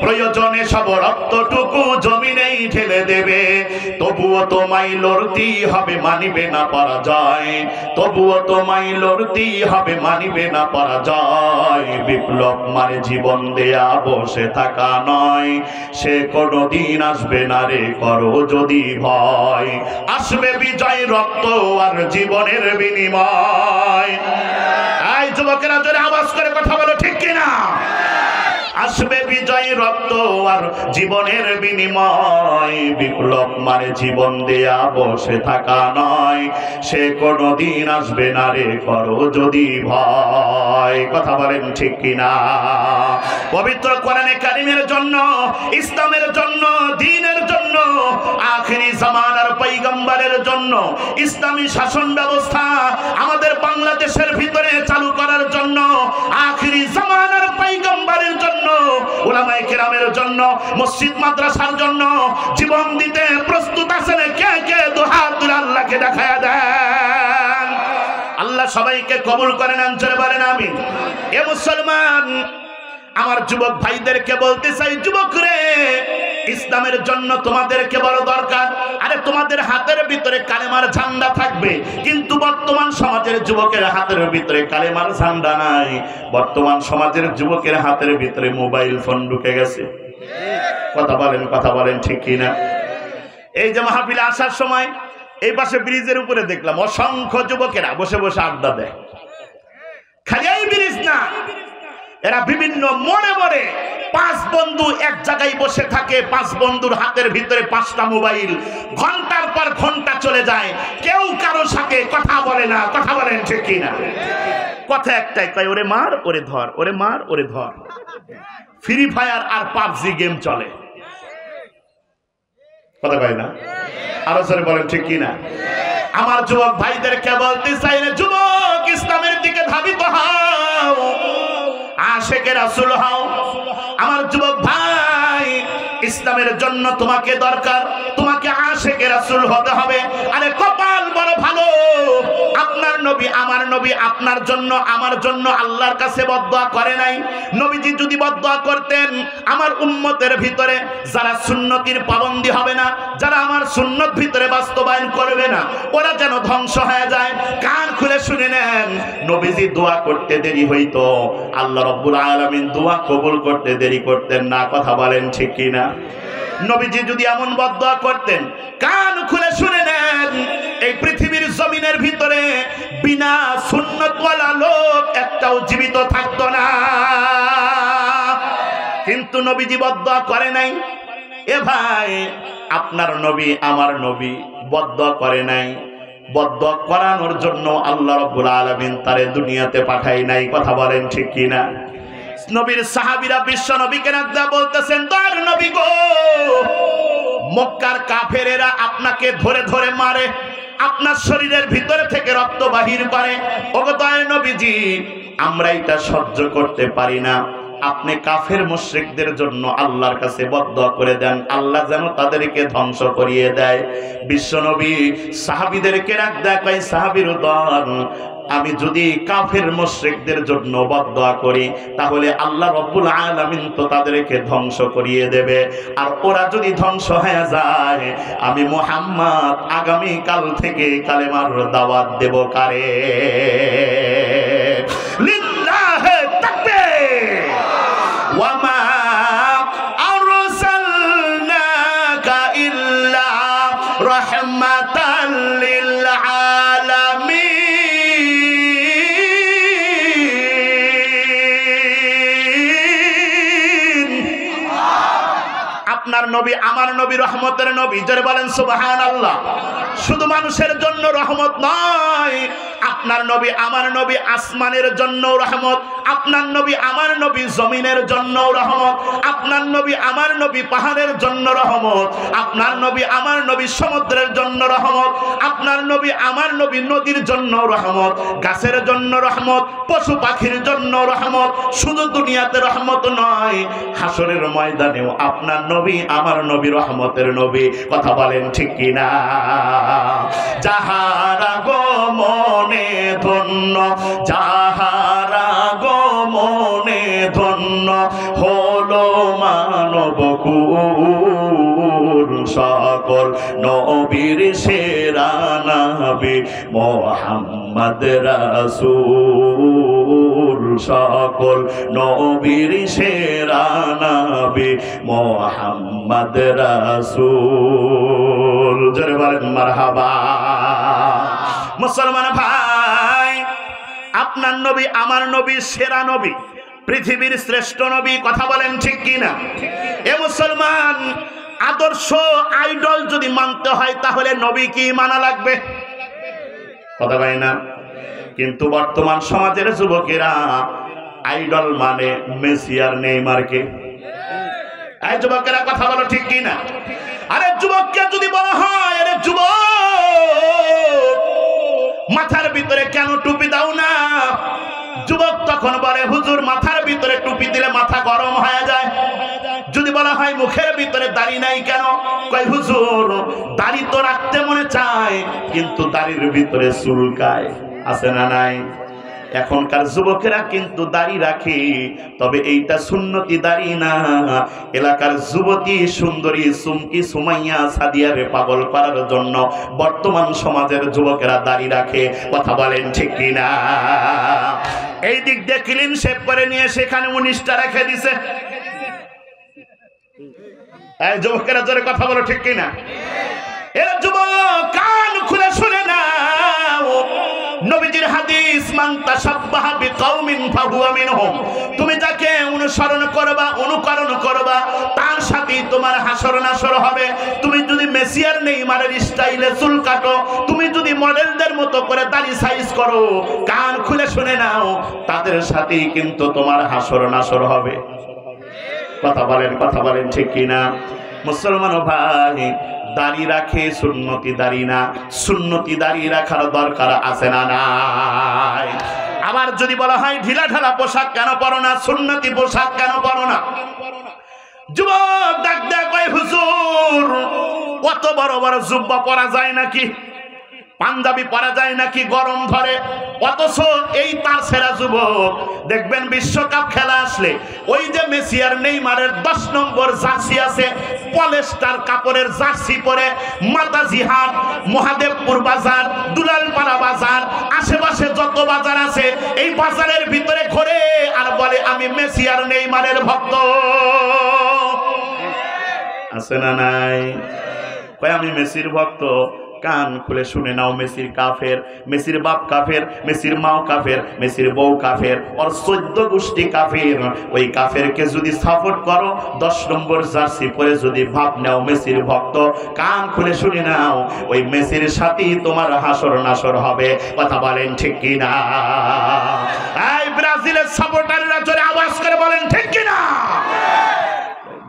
প্রয়োজনে সব রক্তটুকু জমিনেই ঢেলে দেবে। তবুও তোমায় লড়তেই হবে, মানিবে না পরাজয়। তবুও তোমায় লড়তেই হবে, মানিবে না পরাজয়। বিপ্লব মানে জীবন দেয়া বসে থাকা নয়, সে কোনদিন আসবে না রে, করো যদি ভয়। আসবে বিজয় রক্ত আর জীবনের বিনিময়। এই যুবকেরা জোরে আওয়াজ করে কথা বলো ঠিক কিনা? আসবে বিজয় রক্ত আর জীবনের বিনিময়। বিপ্লব মানে জীবন দেয়া বসে থাকা নয়, সে কোনদিন আসবে না রে, করো যদি ভয়। কথা বলেন ঠিক কিনা? পবিত্র কোরআনে কারিমের জন্য, ইসলামের জন্য, দ্বীনের জন্য, আখিরি জামানার পয়গম্বরের জন্য, ইসলামী শাসন ব্যবস্থা আমাদের বাংলাদেশের ভিতরে চালু করার জন্য, আখিরি জামানার পয়গম্বরের জন্য, উলামায়ে কেরামের জন্য, মসজিদ মাদ্রাসার জন্য জীবন দিতে প্রস্তুত আছেন কে কে? দুহাত তুলে আল্লাহকে দেখায়া দেন। আল্লাহ সবাইকে কবুল করেন, আনসারে বলেন আমিন। এ মুসলমান, আমার যুবক ভাইদেরকে বলতে চাই, যুবক রে, ইসলামের জন্য তোমাদেরকে বড় দরকার। আরে তোমাদের হাতের ভিতরে কালেমার ঝান্ডা থাকবে, কিন্তু বর্তমান সমাজের যুবকের হাতের ভিতরে কালেমার ঝান্ডা নাই। বর্তমান সমাজের যুবকের হাতের ভিতরে মোবাইল ফোন ঢুকে গেছে। কথা বলেন ঠিক কিনা? এই যে মাহফিলে আসার সময় এই পাশে ব্রিজের উপরে দেখলাম অসংখ্য যুবকেরা বসে বসে আড্ডা দেয়। খালি এই ব্রিজ না, এরা বিভিন্ন মোড়ে মোড়ে 5 বন্ধু এক জায়গায় বসে থাকে, 5 বন্ধুর হাতের ভিতরে 5টা মোবাইল, ঘন্টার পর ঘন্টা চলে যায়, কেউ কারো সাথে কথা বলে না। কথা বলেন ঠিক কিনা? কথা একটাই, কয় ওরে মার ওরে ধর, ওরে মার ওরে ধর। ফ্রি ফায়ার আর পাবজি গেম চলে, কথা কয় না? আরো জোরে বলেন ঠিক কিনা? আমার যুবক ভাইদেরকে বলতে চাই না, যুবক ইসলামের দিকে ধাবিত হও, আশেকে রাসূল হও। আমার যুবক ভাই, ইসলামের জন্য তোমাকে দরকার, তোমাকে আশেকে রাসূল হতে হবে। আরে কপাল বড় ভালো, আপনার নবী আমার নবী আপনার জন্য আমার জন্য আল্লাহর কাছে বদদুয়া করে নাই। নবীজি যদি বদদুয়া করতেন, আমার উম্মতের ভিতরে যারা সুন্নতির পাবন্দী হবে না, যারা আমার সুন্নত ভিতরে বাস্তবায়ন করবে না, ওরা যেন ধ্বংস হয়ে যায়। কান খুলে শুনে নেন, নবীজি দোয়া করতে দেরি হইতো, আল্লাহ রাব্বুল আলামিন দোয়া কবুল করতে দেরি করতেন না। কথা বলেন ঠিক কিনা? নবীজি যদি এমন বদদুয়া করতেন, কান খুলে শুনে নেন, এই পৃথিবীর জমিনের ভিতরে বিনা সুন্নতওয়ালা লোক একটাও জীবিত থাকতো না। কিন্তু নবীজি বদদুয়া করে নাই। এ ভাই, আপনার নবী আমার নবী বদদুয়া করে নাই। বদদুয়া করানোর জন্য আল্লাহ রাব্বুল আলামিন তারে দুনিয়াতে পাঠাই নাই। কথা বলেন ঠিক কিনা? নবীর সাহাবীরা বিশ্ব নবীকে ডাকতে বলতেছেন, তার নবী গো, মক্কার কাফেরেরা আপনাকে ধরে ধরে মারে, আপনার শরীরের ভিতরে থেকে রক্ত বাহির করে। ওগো দয়ার নবীজি, আমরা এটা সহ্য করতে পারি না। আপনি কাফের মুশরিকদের জন্য আল্লাহর কাছে বদদুয়া করে দেন, আল্লাহ যেন তাদেরকে ধ্বংস করিয়ে দেয়। বিশ্বনবী সাহাবীদেরকে ডাক দেয়, কয় সাহাবীর দল, আমি যদি কাফের মুশরিকদের জন্য বদদোয়া করি তাহলে আল্লাহ রাব্বুল আলামিন তো তাদেরকে ধ্বংস করিয়ে দেবে। আর ওরা যদি ধ্বংস হয়ে যায় আমি মুহাম্মদ আগামী কাল থেকে কালেমার দাওয়াত দেব কারে? লিল্লাহি তাকবীর। ওয়া মা আরসালনাকা ইল্লা রাহমাতাল লিল আলামিন। আপনার নবী আমার নবী রহমতের নবী, যারা বলেন সুবহানাল্লাহ। শুধু মানুষের জন্য রহমত নয়, আপনার নবী আমার নবী আসমানের জন্য রহমত, আপনার নবী আমার নবী জমিনের জন্য রহমত, আপনার নবী আমার নবী পাহাড়ের জন্য রহমত, আপনার নবী আমার নবী সমুদ্রের জন্য রহমত, আপনার নবী আমার নবী নদীর জন্য রহমত, গাছের জন্য রহমত, পশু পাখির জন্য রহমত। শুধু দুনিয়াতে রহমত নয়, হাসরের ময়দানেও আপনার নবী আমার নবী রহমতের নবী। কথা বলেন ঠিক কিনা? যাহারা গো মনে ধন্য, যাহারা গো মনে ধন্য হলো মানবকুল, সকল নবীর সেরা নবী মুহাম্মদ রাসূল, সকল নবীর সেরা নবী মুহাম্মদ রাসূল। জোরে বলেন মারহাবা। মুসলমান ভাই, আপনার নবী আমার নবী সেরা নবী, পৃথিবীর শ্রেষ্ঠ নবী। কথা বলেন ঠিক কিনা? এ মুসলমান, আদর্শ আইডল যদি মানতে হয় তাহলে নবী কি মানা লাগবে? কথা বলে না? কিন্তু বর্তমান সমাজের যুবকেরা আইডল মানে মেসি আর নেইমারকে। এই যুবকেরা কথা বলো ঠিক কিনা? আরে যুবককে যদি বলা হয় আরে যুবক মাথার ভিতরে কেন টুপি দাও না, যুবক তখন বলে হুজুর মাথার ভিতরে টুপি দিলে মাথা গরম হয়ে যায়। যদি বলা হয় মুখের ভিতরে দাড়ি নাই কেন, কয় হুজুর দাড়ি তো রাখতে মনে চায় কিন্তু দাড়ির ভিতরে চুলকায়। আছে না নাই? এখনকার যুবকেরা কিন্তু দাড়ি রাখে, তবে এইটা সুন্নতি দাড়ি না। এলাকার যুবতী সুন্দরী সুমকি সুমাইয়া সাদিয়ারে পাগল করার জন্য বর্তমান সমাজের যুবকেরা দাড়ি রাখে। কথা বলেন ঠিক কিনা? এই দিক দিয়ে ক্লিন শেভ করে নিয়ে সেখানে 19টা রেখে দিছে। এই যুবকেরা জোরে কথা বলো ঠিক কিনা? এরা যুবক কান খুলে শুনে নাও, নবীজির হাদিস মান তাশাব্বাহা বিকাউমিন ফাহুয়া মিনহুম। তুমি যাকে অনুসরণ করবা, অনুকরণ করবা, তার সাথেই তোমার হাসর নাসর হবে। তুমি যদি মেসি আর নেইমারের স্টাইলে চুল কাটো, তুমি যদি মডেলদের মতো করে দাড়ি সাইজ করো, কান খুলে শুনে নাও, তাদের সাথেই কিন্তু তোমার হাসর নাসর হবে। কথা বলেন ঠিক কিনা? মুসলমান ভাই, দাড়ি রাখে সুন্নতি দাড়ি না, সুন্নতি দাড়ি রাখার দরকার আছে না নাই? আবার যদি বলা হয় ঢিলা ঢালা পোশাক কেন পরো না, সুন্নতি পোশাক কেন পরো না, যুবক ডাক দেয়া কয় হুজুর কত বড় বড় জুব্বা পরা যায় নাকি, পাঞ্জাবি পরা যায় নাকি, গরম ধরে। অথচ এই তার সেরা যুবক দেখবেন বিশ্বকাপ খেলা আসলে ওই যে মেসি আর নেইমারের 10 নম্বর জার্সি আছে, পলেস্টার কাপড়ের জার্সি পরে মাতাজি হাট, মহাদেবপুর বাজার, দুলালপাড়া বাজার, আশেপাশে যত বাজার আছে এই বাজারের ভিতরে ঘোরে আর বলে আমি মেসি আর নেইমারের ভক্ত। আছে না নাই? কয় আমি মেসির ভক্ত। কান খুলে শুনে নাও, মেসির কাফের, মেসির বাপ কাফের, মেসির মাও কাফের, মেসির বউ কাফের, ওর 14 গোষ্ঠী কাফের। ওই কাফেরকে যদি সাপোর্ট করো, 10 নম্বর জার্সি পরে যদি ভাব নাও মেসির ভক্ত, কান খুলে শুনে নাও, ওই মেসির সাথেই তোমার হাসর নাসর হবে। কথা বলেন ঠিক কিনা? এই ব্রাজিলের সাপোর্টাররা জোরে আওয়াজ করে বলেন ঠিক কিনা?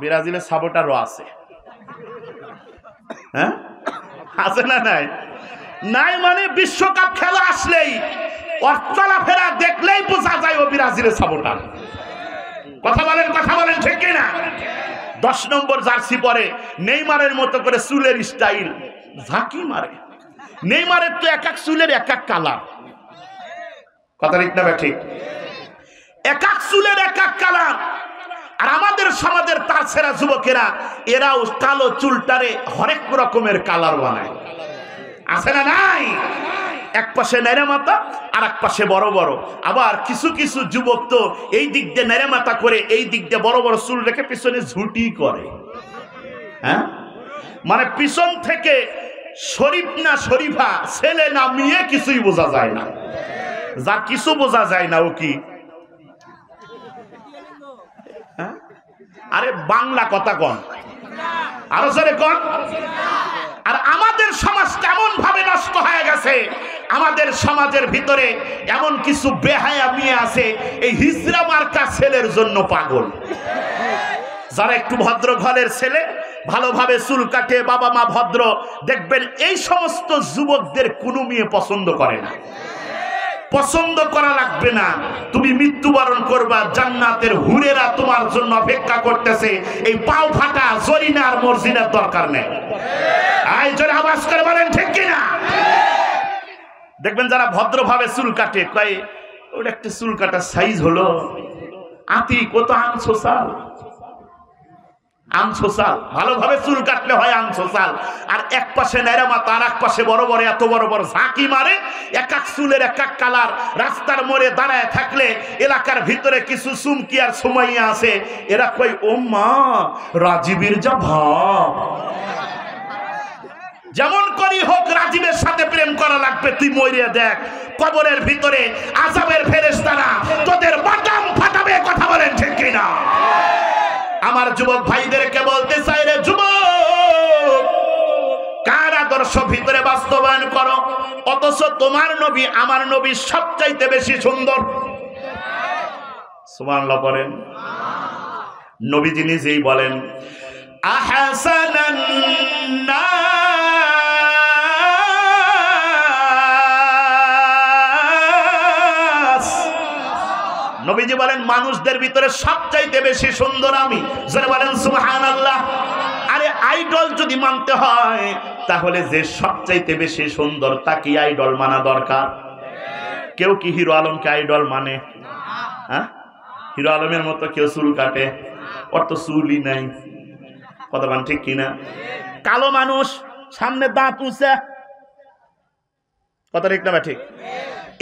ব্রাজিলের সাপোর্টারও আছে। হ্যাঁ, আছে না নাই? নাই মানে বিশ্বকাপ খেলা আসলেই ওর চলাফেরা দেখলেই বোঝা যায় ও ব্রাজিলের সাপোর্টার। কথা বলেন ঠিক কিনা? 10 নম্বর জার্সি পরে নেইমারের মতো করে চুলের স্টাইল ঝাঁকি মারে। নেইমারের তো এক এক চুলের এক এক কালার। কথা ঠিক না ঠিক? এক এক চুলের এক এক কালার। আর আমাদের সমাজের তারছেরা যুবকেরা এরাও কালো চুলটারে হরেক রকমের কালার বানায়, আছে না নাই? এক পাশে নেড়ে মাথা আর এক পাশে বড় বড়। আবার কিছু কিছু যুবক তো এই দিক দিয়ে নেড়ে মাথা করে এই দিক দিয়ে বড় বড় চুল রেখে পিছনে ঝুটি করে। হ্যাঁ, মানে পিছন থেকে শরীফ না শরীফা, ছেলে না মেয়ে কিছুই বোঝা যায় না। যার কিছু বোঝা যায় না ও কি? আরে বাংলা কথা কন, আরো জোরে কন। আর আমাদের সমাজ কেমন ভাবে নষ্ট হয়ে গেছে, আমাদের সমাজের ভিতরে এমন কিছু বেহায়া মেয়ে আছে এই হিজড়া মার্কা ছেলের জন্য পাগল। যারা একটু ভদ্র ঘরের ছেলে, ভালোভাবে চুল কাটে, বাবা মা ভদ্র, দেখবেন এই সমস্ত যুবকদের কোনো মেয়ে পছন্দ করে না। পছন্দ করা লাগবে না, তুমি মৃত্যুবরণ করবা, জান্নাতের হুরেরা তোমার জন্য অপেক্ষা করতেছে। এই পাও ফাটা জরিনা আর মর্জিনার দরকার নেই। আয় জোরে আওয়াজ করে বলেন ঠিক কিনা? দেখবেন যারা ভদ্রভাবে চুল কাটে, কয় ওটা একটা চুল কাটার সাইজ হলো, আতি কত আনসোসাল, আনসোসাল। ভালোভাবে চুল কাটলে হয় আনসোসাল। আর এক পাশে নেড়া মাথা আর এক পাশে বড় বড়, এত বড় বড় ঝাঁকি মারে, এক এক চুলের এক এক কালার। রাস্তার মোড়ে দাঁড়ায় থাকলে এলাকার ভিতরে কিছু চুমকি আর সুমাইয়া আছে, এরা কই ও মা রাজীবের যা ভাব, যেমন করি হোক রাজীবের সাথে প্রেম করা লাগবে। তুই মরিয়া দেখ, কবরের ভিতরে আযাবের ফেরেশতারা তোদের বাটাম ফাটাবে। কথা বলেন ঠিক কিনা? আমার যুবক ভাইদেরকে বলতে চাই, রে যুবক, কার আদর্শ ভিতরে বাস্তবায়ন করো, অথচ তোমার নবী আমার নবী সবচাইতে বেশি সুন্দর। সুবহানাল্লাহ বলেন। নবীজি নিজেই বলেন, আহসানান নাস। নবীজি বলেন মানুষদের ভিতরে সবচাইতে বেশি সুন্দর আমি। যারা বলেন সুবহানাল্লাহ। আরে আইডল যদি মানতে হয় তাহলে যে সবচাইতে বেশি সুন্দর তাকে আইডল মানা দরকার। কেউ কি হিরো আলমকে আইডল মানে? হ্যাঁ, হিরো আলমের মতো কেউ চুল কাটে? ওর তো চুলই নাই। কথা বলেন ঠিক কিনা? কালো মানুষ, সামনে দাঁত উঁচা, কথা ঠিক না ঠিক?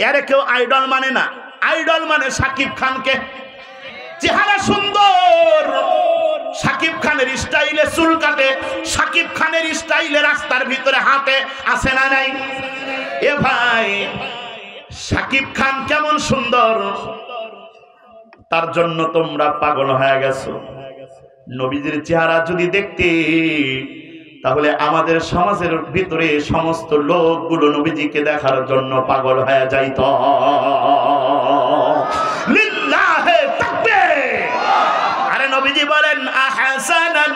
এরে কেউ আইডল মানে না। আইডল মানে শাকিব খানকে। চেহারা সুন্দর, শাকিব খানের স্টাইলে চুল কাটে, শাকিব খানের স্টাইলে রাস্তার ভিতরে হাঁটে, আছে না নাই? এ ভাই, শাকিব খান কেমন সুন্দর, তার জন্য তোমরা পাগল হয়ে গেছো। নবীজির চেহারা যদি দেখতে, তাহলে আমাদের সমাজের ভিতরে সমস্ত লোকগুলো নবীজিকে দেখার জন্য পাগল হয়ে যাইত। লিল্লাহে তাকবীর। আরে নবীজি বলেন আহসানান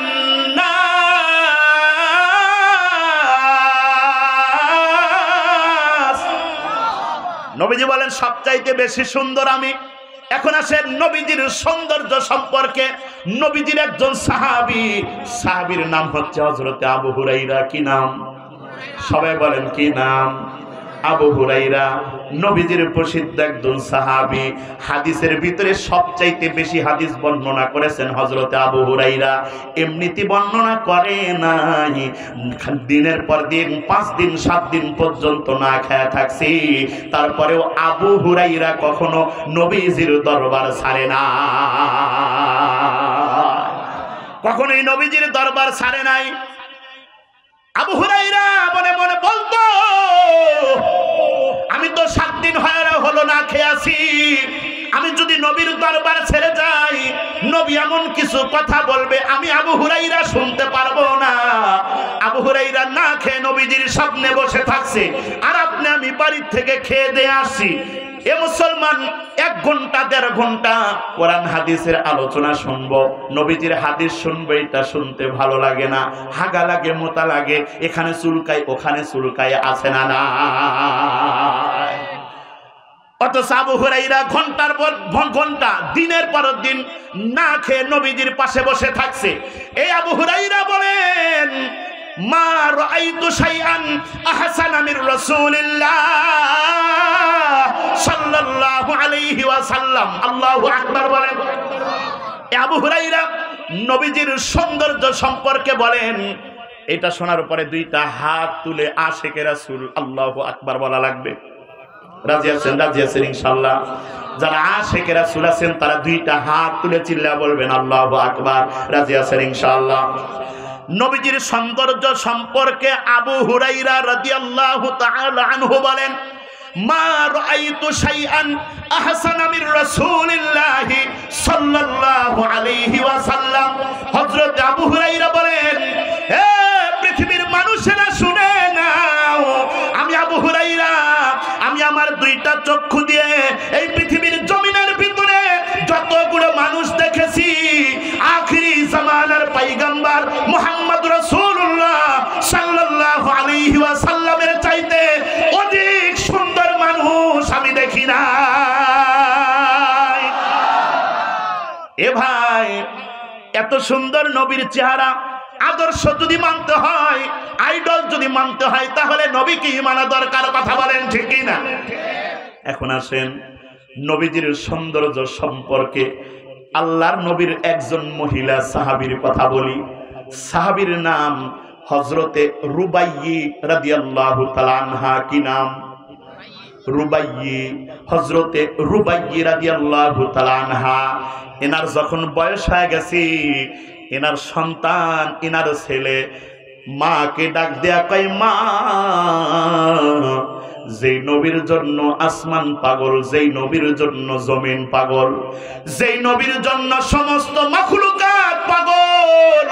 নাস। নবীজি বলেন সবচাইতে বেশি সুন্দর আমি। এখন আসেন নবীজির সৌন্দর্য সম্পর্কে। নবীজির একজন সাহাবী, সাহাবীর নাম হচ্ছে হযরতে আবু হুরায়রা। কি নাম? সবাই বলেন কি নাম? আবু হুরায়রা। নবীজির প্রসিদ্ধ একজন সাহাবী। হাদিসের ভিতরে সবচাইতে বেশি হাদিস বর্ণনা করেছেন হযরতে আবু হুরায়রা। এমনিতে বর্ণনা করে নাই, দিনের পর দিন 5 দিন 7 দিন পর্যন্ত না খেয়ে থাকছি, তারপরেও আবু হুরায়রা কখনো নবীজির দরবার ছাড়ে না। কখনোই নবীজির দরবার ছাড়ে নাই। আবু হুরায়রা মনে মনে বলতো, আমি তো 7 দিন হলো না খেয়ে আছি, আমি যদি নবীর দরবার ছেড়ে যাই, নবী এমন কিছু কথা বলবে আমি আবু হুরায়রা শুনতে পারবো না। আবু হুরায়রা না খেয়ে নবীজির সামনে বসে থাকছে, আর আপনি আমি বাড়ির থেকে খেয়ে দিয়ে আসি। এ মুসলমান 1 ঘন্টা 1.5 ঘন্টা কোরআন হাদিসের আলোচনা শুনবো, নবীজির হাদিস শুনবো, এটা শুনতে ভালো লাগে না, হাগা লাগে, মোতা লাগে, এখানে চুলকায় ওখানে চুলকায়, আছে না না? অথচ আবু হুরায়রা ঘন্টার পর ঘন্টা, দিনের পর দিন না খেয়ে নবীজির পাশে বসে থাকছে। এই আবু হুরায়রা বলেন, মা রাআইতু শাইআন আহসানা মির রাসূলিল্লাহ সাল্লাল্লাহু ওয়াসাল্লাম। আল্লাহু আকবার বলেন। আবু হুরায়রা নবীজির সৌন্দর্য সম্পর্কে বলেন, এটা শোনার পরে দুইটা হাত তুলে আশিকে রাসূল আল্লাহু আকবার বলা লাগবে। রাজি আছেন? রাজি আছেন ইনশাআল্লাহ। যারা আশিকে রাসূল আছেন তারা দুইটা হাত তুলে চিল্লা বলবেন আল্লাহু আকবার। রাজি আছেন ইনশাআল্লাহ। নবীজির সৌন্দর্য সম্পর্কে আবু হুরায়রা রাদিয়াল্লাহু তাআলা আনহু বলেন, মা রাআইতু শাইআন আহসানা মির রাসূলিল্লাহি সাল্লাল্লাহু আলাইহি ওয়াসাল্লাম। হযরত আবু হুরায়রা বলেন, হে পৃথিবীর মানুষেরা শুনে নাও, আমি আবু হুরায়রা আমি আমার দুইটা চক্ষু দিয়ে এই পৃথিবীর জমিনের ভিতরে যতগুলো মানুষ দেখেছি, আখিরি জামানার পয়গম্বর মুহাম্মদ রাসূলুল্লাহ সাল্লাল্লাহু আলাইহি ওয়াসাল্লামের চাইতে অধিক সুন্দর মানুষ আমি দেখি না। এ ভাই, এত সুন্দর নবীর চেহারা, আদর্শ যদি মানতে হয়, আইডল যদি মানতে হয়, তাহলে নবীকে মানা দরকার। কথা বলেন ঠিক কি না? এখন আসেন নবীজির সৌন্দর্য সম্পর্কে আল্লাহর নবীর একজন মহিলা সাহাবীর কথা বলি। সাহাবীর নাম হযরতে রুবাইয়্যি রাদিয়াল্লাহু তাআলা আনহা। কি নাম? রুবাইয়্যি। হযরতে রুবাইয়্যি রাদিয়াল্লাহু তাআলা আনহা, এনার যখন বয়স হয়ে গেছে, এনার সন্তান, এনার ছেলে মাকে ডাক দেয়া কয়, মা, যেই নবীর জন্য আসমান পাগল, যেই নবীর জন্য জমিন পাগল, যেই নবীর জন্য সমস্ত মাখলুকাত পাগল,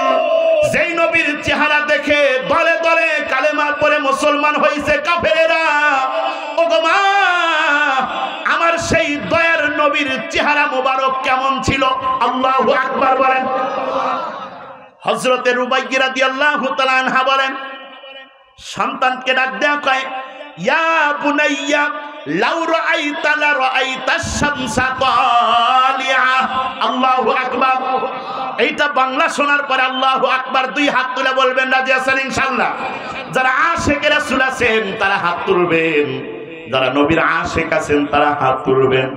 যেই নবীর চেহারা দেখে দলে দলে কালেমা পড়ে মুসলমান হয়েছে কাফেরেরা, ওগো মা, আমার সেই দয়ার নবীর চেহারা মোবারক কেমন ছিল? আল্লাহু আকবার বলেন। হযরতে রুবাইয়্যি রাদিয়াল্লাহু তাআলা আনহা বলেন, সন্তানকে ডাক দেয়া কয়, ইয়া বুনাইয়া লাউ রাআইতা লা রাআইতাশ শামসা তালিআ। আল্লাহু আকবার। এইটা বাংলা শোনার পরে আল্লাহু আকবার দুই হাত তুলে বলবেন। রাজি আছেন ইনশাআল্লাহ? যারা আশিক রাসূল আছেন তারা হাত তুলবেন, যারা নবীর আশিক আছেন তারা হাত তুলবেন,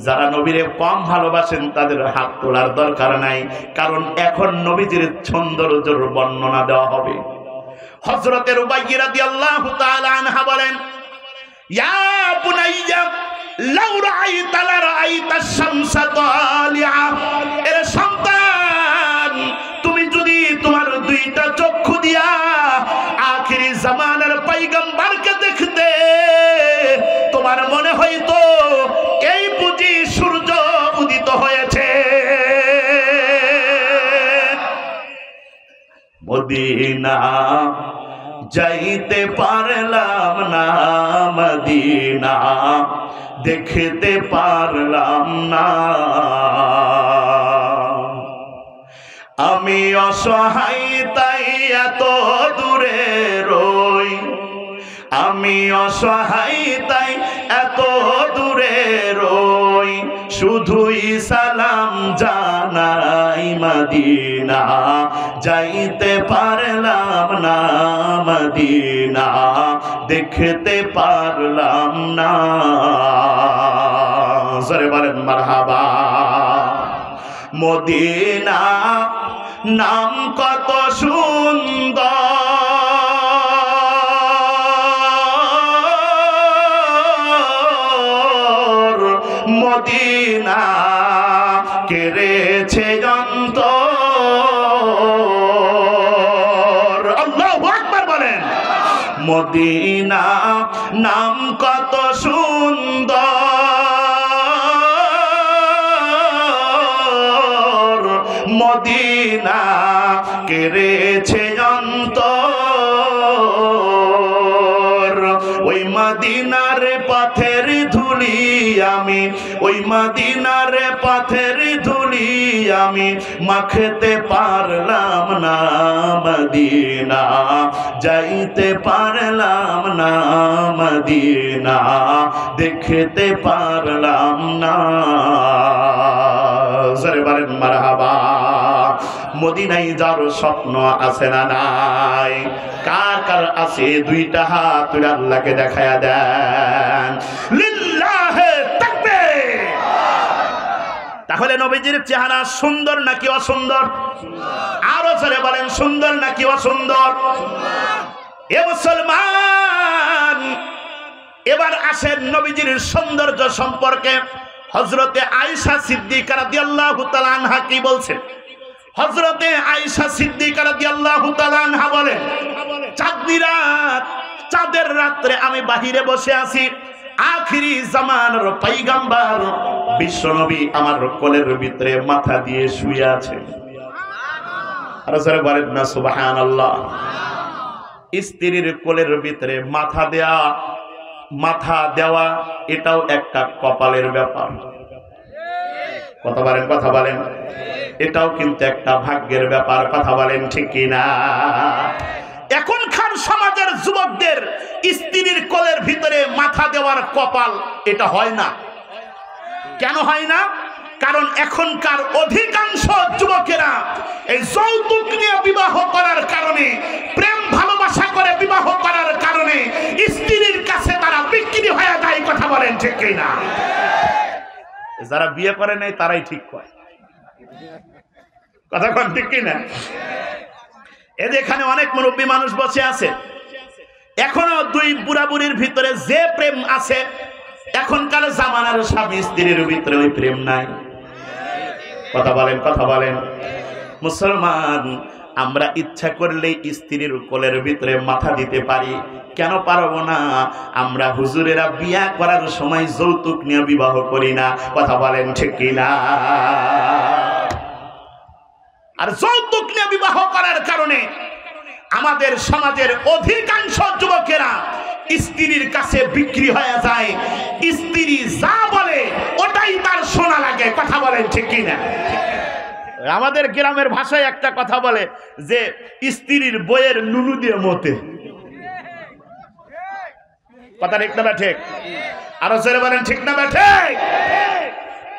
যারা নবীরে কম ভালোবাসেন তাদের হাত তোলার দরকার নাই, কারণ এখন নবীজির সৌন্দর্যের বর্ণনা দেওয়া হবে। হযরতে রুবাইয়্যি রাদিয়াল্লাহু তাআলা আনহা বলেন, ইয়া বুনাইয়া লাউ রাআইতা লা রাআইতাশ শামসা তালিআ। এর সন্তান, তুমি যদি তোমার দুইটা চক্ষু দিয়া আখিরি জামানার পয়গম্বরকে দেখতে, তোমার মনে হইতো এই বুঝি সূর্য উদিত হয়েছে। মদিনা যাইতে পারলাম না, মদিনা দেখতে পারলাম না, আমি অসহায় তাই এত দূরে রই, আমি অসহায় তাই এত দূরে রই, শুধুই সালাম জানাই, মদিনা যাইতে পারলাম না, মদিনা দেখতে পারলাম না। জোরে বলেন মারহাবা। মদিনা নাম কত সুন্দর, মদিনা কেড়েছে অন্তর। আল্লাহু আকবার বলেন। মদিনা নাম কত সুন্দর, মদিনা কেড়েছে অন্তর। ওই মদিনার পথের ধুলি আমি, ওই মদিনার পথের ধুলি আমি মাখতে পারলাম না, মদিনা যাইতে পারলাম না, মদিনা দেখতে পারলাম না। জোরে বলেন মারহাবা। মদিনায় যার স্বপ্ন আছে না নাই? কার কার আছে? দুইটা হাত তুলে আল্লাহকে দেখায়া দেন। লিল্লাহে তাকবীর। তাহলে নবীজির চেহারা সুন্দর নাকি অসুন্দর? আরো জোরে বলেন, সুন্দর নাকি অসুন্দর? এ মুসলমান, এবার আসেন নবীজির সৌন্দর্য সম্পর্কে হযরতে আয়েশা সিদ্দিকা রাদিয়াল্লাহু তাআলা আনহা কি বলছেন? হযরতে আয়েশা সিদ্দিকা রাদিয়াল্লাহু তাআলা আনহা বলেন, চাঁদনি রাত, চাঁদের রাত্রে আমি বাহিরে বসে আছি, আখিরি জামানার পয়গম্বর বিশ্বনবী আমার কোলের ভিতরে মাথা দিয়ে শুয়ে আছে। আর যারা বলেন না সুবহানাল্লাহ। স্ত্রীর কোলের ভিতরে মাথা দেওয়া এটাও একটা কপালের ব্যাপার। কথা বলেন, এটাও কিন্তু একটা ভাগ্যের ব্যাপার। কথা বলেন ঠিক কিনা? এখনকার সমাজের যুবকদের স্ত্রীর কোলের ভিতরে মাথা দেওয়ার কপাল এটা হয় না। কেন হয় না? কারণ এখনকার অধিকাংশ যুবকেরা এই যৌতুক নিয়ে বিবাহ করার কারণে, প্রেম ভালোবাসা করে বিবাহ করার কারণে স্ত্রীর কাছে তারা বিক্রি হয়ে যায়। কথা বলেন ঠিক কিনা? যারা বিয়ে করে নাই তারাই ঠিক কয়। কথা বলেন ঠিক কিনা? এই যে এখানে অনেক মুরব্বী মানুষ বসে আছে, এখনো দুই বুড়া বুড়ির ভিতরে যে প্রেম আছে, এখনকার জামানার স্বামী স্ত্রীর ভিতরে ওই প্রেম নাই। কথা বলেন। মুসলমান, আমরা ইচ্ছা করলেই স্ত্রীর কোলের ভিতরে মাথা দিতে পারি, কেন পারবো না? আমরা হুজুরেরা বিয়া করার সময় যৌতুক নিয়ে বিবাহ করি না। কথা বলেন ঠিক কিনা? আর যৌতুক নিয়ে বিবাহ করার কারণে আমাদের সমাজের অধিকাংশ যুবকেরা স্ত্রীর কাছে বিক্রি হয়ে যায়। স্ত্রী যা বলে ওটাই তার শোনা লাগে। কথা বলেন ঠিক কিনা? আমাদের গ্রামের ভাষায় একটা কথা বলে যে স্ত্রীর বইয়ের নুনু দিয়ে মতে। কথা ঠিক না ঠিক? আরো জোরে বলেন ঠিক না ঠিক?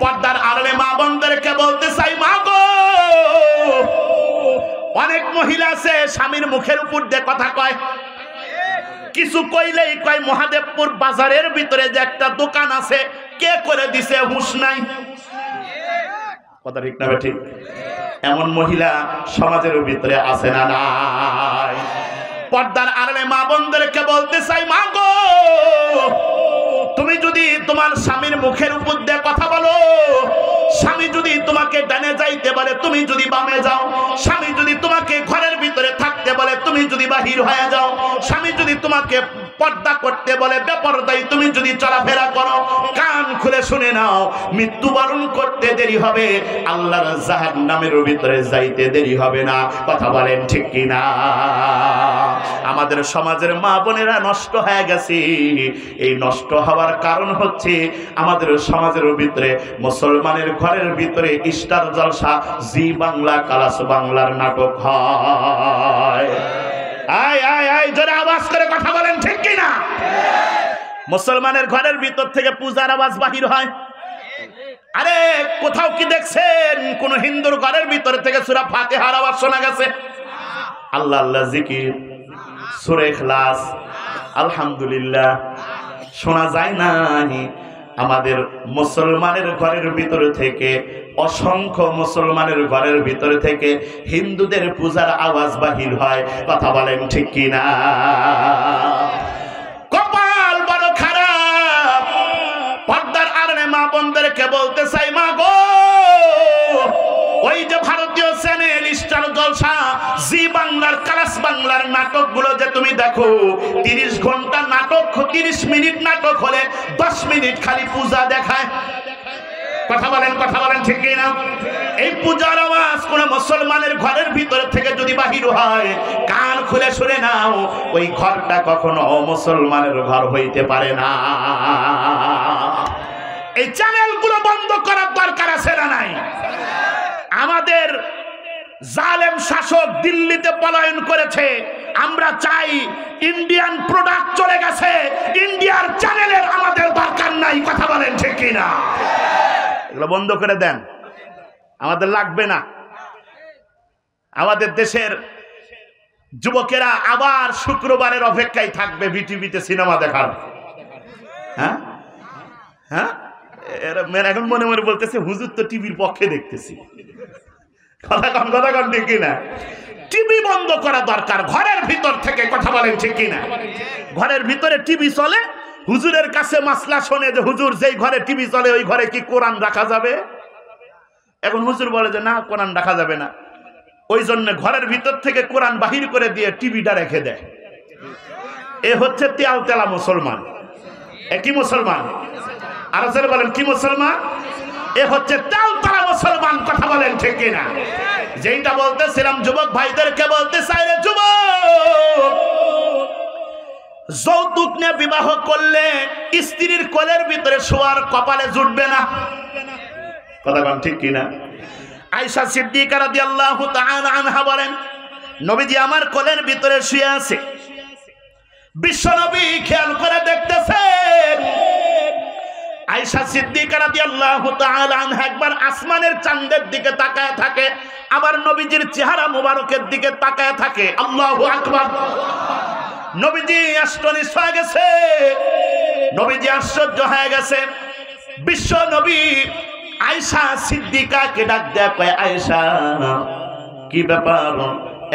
পর্দার আড়ালে মা বোনদেরকে বলতে চাই, মা গো, অনেক মহিলা আছে স্বামীর মুখের উপর দিয়ে কথা কয়, কিছু কইলেই কয় মহাদেবপুর বাজারের ভিতরে যে একটা দোকান আছে কে করে দিছে হুঁশ নাই। কথা ঠিক না ঠিক? এমন মহিলা সমাজের ভিতরে আছে না নাই? পর্দার আড়ালে মা বোনদেরকে বলতে চাই, মা গো, তুমি যদি তোমার স্বামীর মুখের উপর দিয়ে কথা বলো, স্বামী যদি তোমাকে ডানে যাইতে বলে তুমি যদি বামে যাও, স্বামী যদি তোমাকে ঘরের ভিতরে থাকতে বলে তুমি যদি বাহির হয়ে যাও, স্বামী যদি তোমাকে পর্দা করতে বলে বেপরদাই তুমি যদি চলাফেরা করো, কান খুলে শুনে নাও, মৃত্যুবরণ করতে দেরি হবে, আল্লাহর জাহান্নামের ভিতরে যাইতে দেরি হবে না। কথা বলেন ঠিক কিনা? আমাদের সমাজের মা বোনেরা নষ্ট হয়ে গেছে। এই নষ্ট হওয়ার কারণ হচ্ছে আমাদের সমাজের ভিতরে মুসলমানের ঘরের ভিতরে স্টার জলসা, জি বাংলা, কালাস বাংলার নাটক হয়। জোরে আওয়াজ করে কথা বলেন ঠিক কিনা? মুসলমানের ঘরের ভিতর থেকে পূজার আওয়াজ বাহির হয়। আরে কোথাও কি দেখছেন কোন হিন্দুর ঘরের ভিতর থেকে সূরা ফাতিহার আওয়াজ শোনা গেছে? আল্লাহ আল্লাহ জিকির, সূরা ইখলাস, আলহামদুলিল্লাহ শোনা যায় না। আমাদের মুসলমানের ঘরের ভিতর থেকে, অসংখ্য মুসলমানের ঘরের ভিতর থেকে হিন্দুদের পূজার আওয়াজ বাহির হয়। কথা বলেন ঠিক কিনা? কপাল বড় খারাপ। পর্দার আড়ালে মা বোনদেরকে বলতে চাই, মা গো, ওই যে ভারতীয় চ্যানেল স্টার জলসা, জি বাংলার, কালাস বাংলার নাটকগুলো যে তুমি দেখো, 30 ঘন্টা নাটক, 30 মিনিট নাটক হলে 10 মিনিট খালি পূজা দেখায়। কথা বলেন ঠিক কিনা? এই পূজার আওয়াজ কোন মুসলমানের ঘরের ভিতর থেকে যদি বাহির হয়, কান খুলে শুনে নাও, ওই ঘরটা কখনো মুসলমানের ঘর হইতে পারে না। এই চ্যানেলগুলো বন্ধ করার দরকার আছে না নাই? আমাদের জালেম শাসক দিল্লিতে পলায়ন করেছে, আমরা চাই ইন্ডিয়ান প্রোডাক্ট চলে গেছে, ইন্ডিয়ার চ্যানেলের আমাদের দরকার নাই। কথা বলেন ঠিক কিনা? এগুলো বন্ধ করে দেন, আমাদের লাগবে না। আমাদের দেশের যুবকেরা আবার শুক্রবারের অপেক্ষায় থাকবে বিটিভিতে সিনেমা দেখার। হ্যাঁ, এখন মনে মনে বলতেছে হুজুর তো টিভির পক্ষে দেখতেছি। কথা কন ঠিক কিনা? টিভি বন্ধ করা দরকার ঘরের ভিতর থেকে। কথা বলেন ঠিক কিনা? ঘরের ভিতরে টিভি চলে, হুজুরের কাছে মাসলা শোনে যে হুজুর যেই ঘরে টিভি চলে ওই ঘরে কি কোরআন রাখা যাবে? এখন হুজুর বলে যে না, কোরআন রাখা যাবে না। ওই জন্য ঘরের ভিতর থেকে কোরআন বাহির করে দিয়ে টিভিটা রেখে দেয়। এ হচ্ছে তেলা মুসলমান। এ কি মুসলমান? আর বলেন কি মুসলমান? এ হচ্ছে তেলা মুসলমান। কথা বলেন ঠিক কিনা? যেইটা বলতেছিলাম যুবক ভাইদেরকে বলতে চাই, রে যুবক, যৌতুক নিয়ে বিবাহ করলে স্ত্রীর কোলের ভিতরে শোয়ার কপালে জুটবে না। কথা বলেন ঠিক কিনা? আয়েশা সিদ্দিকা রাদিয়াল্লাহু তাআলা আনহা বলেন, নবীজি আমার কোলের ভিতরে শুয়ে আছে। বিশ্বনবী খেয়াল করে দেখতেছেন, আয়েশা সিদ্দিকা রাদিয়াল্লাহু তাআলা আনহা একবার আসমানের চাঁদের দিকে তাকায় থাকে, আবার নবীজির চেহারা মুবারকের দিকে তাকায় থাকে। আল্লাহু আকবার। নবীজি আশ্চর্য হয়ে গেছে, নবীজি আশ্চর্য হয়ে গেছে। বিশ্ব নবী আয়েশা সিদ্দিকাকে ডাক দেয়া কয়, আয়েশা কি ব্যাপার?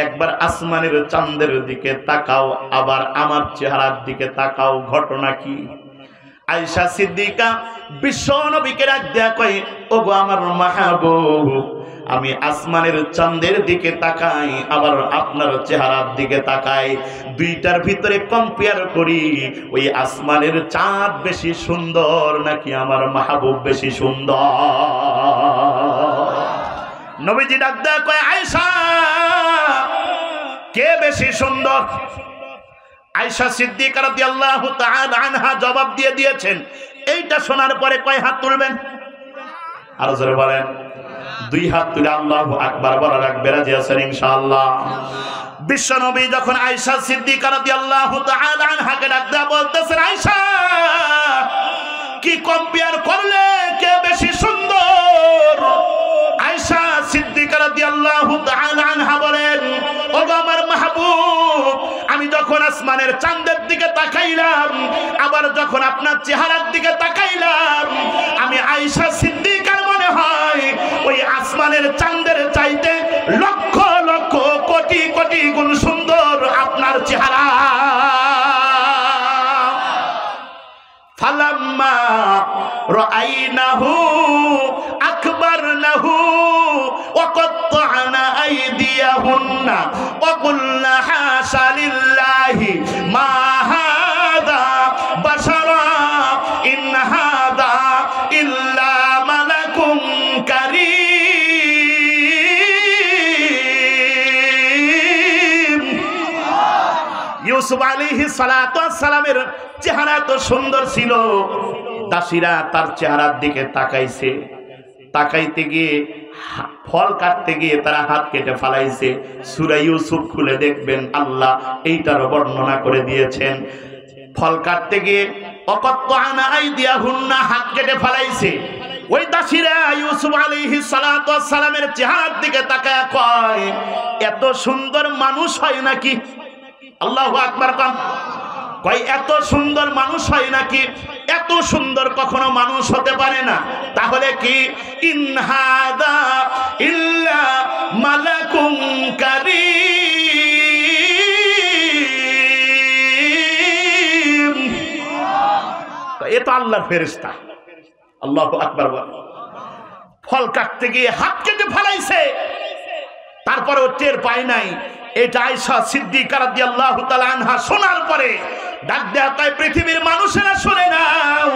একবার আসমানের চাঁদের দিকে তাকাও, আবার আমার চেহারার দিকে তাকাও, ঘটনা কি? আয়েশা সিদ্দিকা বিশ্ব নবীকে ডাক দেয়া কয়, ওগো আমার মাহবুব, আমি আসমানের চাঁদের দিকে তাকাই, আবার আপনার চেহারার দিকে তাকাই, দুইটার ভিতরে কম্পেয়ার করি, ওই আসমানের চাঁদ বেশি সুন্দর নাকি আমার মাহবুব বেশি সুন্দর? নবীজি ডাক দেয়া কয়, আয়েশা কে বেশি সুন্দর? আয়েশা সিদ্দিকা রাদিয়াল্লাহু তাআলা আনহা জবাব দিয়ে দিয়েছেন। এইটা শোনার পরে কয় হাত তুলবেন? আরো জোরে বলেন। দুই হাত তুলে আল্লাহু আকবার বলা রাখবে। রাজি আছেন ইনশাআল্লাহ? বিশ্ব নবী যখন আয়েশা সিদ্দিকা রাদিয়াল্লাহু তাআলা আনহাকে ডাক দেয়া বলতেছেন, আয়েশা কি কম্পেয়ার করলে কে বেশি সুন্দর? আয়েশা সিদ্দিকা রাদিয়াল্লাহু তাআলা আনহা বলেন, ওগো আমার মাহবুব, আমি যখন আসমানের চাঁদের দিকে তাকাইলাম, আবার যখন আপনার চেহারার দিকে তাকাইলাম, আমি আয়েশা সিদ্দিকার মনে হয় ওই আসমানের চাঁদের চাইতে লক্ষ লক্ষ কোটি কোটি গুণ সুন্দর আপনার চেহারা। ফালাম্মা রাআইনাহু আকবারনাহু ওয়া কাত্তা'না আইদিয়াহুন্না ওয়া কুলনা হাশা লিল্লাহি মা হাযা বাশারা ইন হাযা ইল্লা মালাকুন কারীম। ইউসুফ আলাইহিস সালাতু ওয়াস সালামের চেহারা তো সুন্দর ছিল, দাসীরা তার চেহারার দিকে তাকাইছে, তাকাইতে গিয়ে ফল কাটতে গিয়ে তারা হাত কেটে ফালাইছে। সূরা ইউসুফ খুলে দেখবেন আল্লাহ এইটার বর্ণনা করে দিয়েছেন। ফল কাটতে গিয়ে অকত্তা'না আইদিয়াহুন্না, হাত কেটে ফালাইছে। ওই দাসীরা ইউসুফ আলাইহিস সালাতু ওয়াস সালামের চেহারার দিকে তাকায় কয়, এত সুন্দর মানুষ হয় নাকি? আল্লাহু আকবার। কয় এত সুন্দর মানুষ হয় নাকি? এত সুন্দর কখনো মানুষ হতে পারে না। তাহলে কি ইন হাদা ইল্লা মালাকুন কারীম। এ তো আল্লাহর ফেরেশতা। আল্লাহু আকবার। ফল কাটতে গিয়ে হাত কেটে ফেলাইছে, তারপরেও টের পায় নাই। এটা আয়েশা সিদ্দিকা রাদিয়াল্লাহু তাআলা আনহা শোনার পরে ডাক দেয়া কয়, পৃথিবীর মানুষেরা শুনে নাও,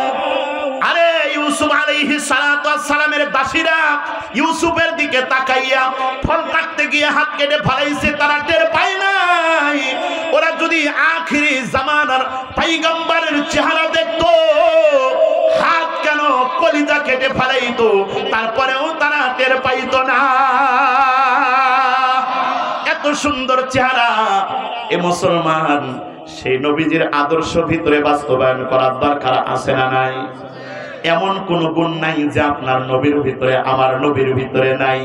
আরে ইউসুফ আলাইহিস সালাতু ওয়াস সালামের দাসীরা ইউসুফের দিকে তাকাইয়া ফল কাটতে গিয়ে হাত কেটে ফেলাইছে, তারা টের পায় নাই। ওরা যদি আখিরি জামানার পয়গম্বরের চেহারা দেখতো, হাত কেন কলিজা কেটে ফেলাইতো, তারপরেও তারা টের পাইতো না। এত সুন্দর চেহারা। এ মুসলমান, সেই নবীজির আদর্শ ভিতরে বাস্তবায়ন করার দরকার আছে না নাই? এমন কোন গুণ নাই যে আপনার নবীর ভিতরে আমার নবীর ভিতরে নাই।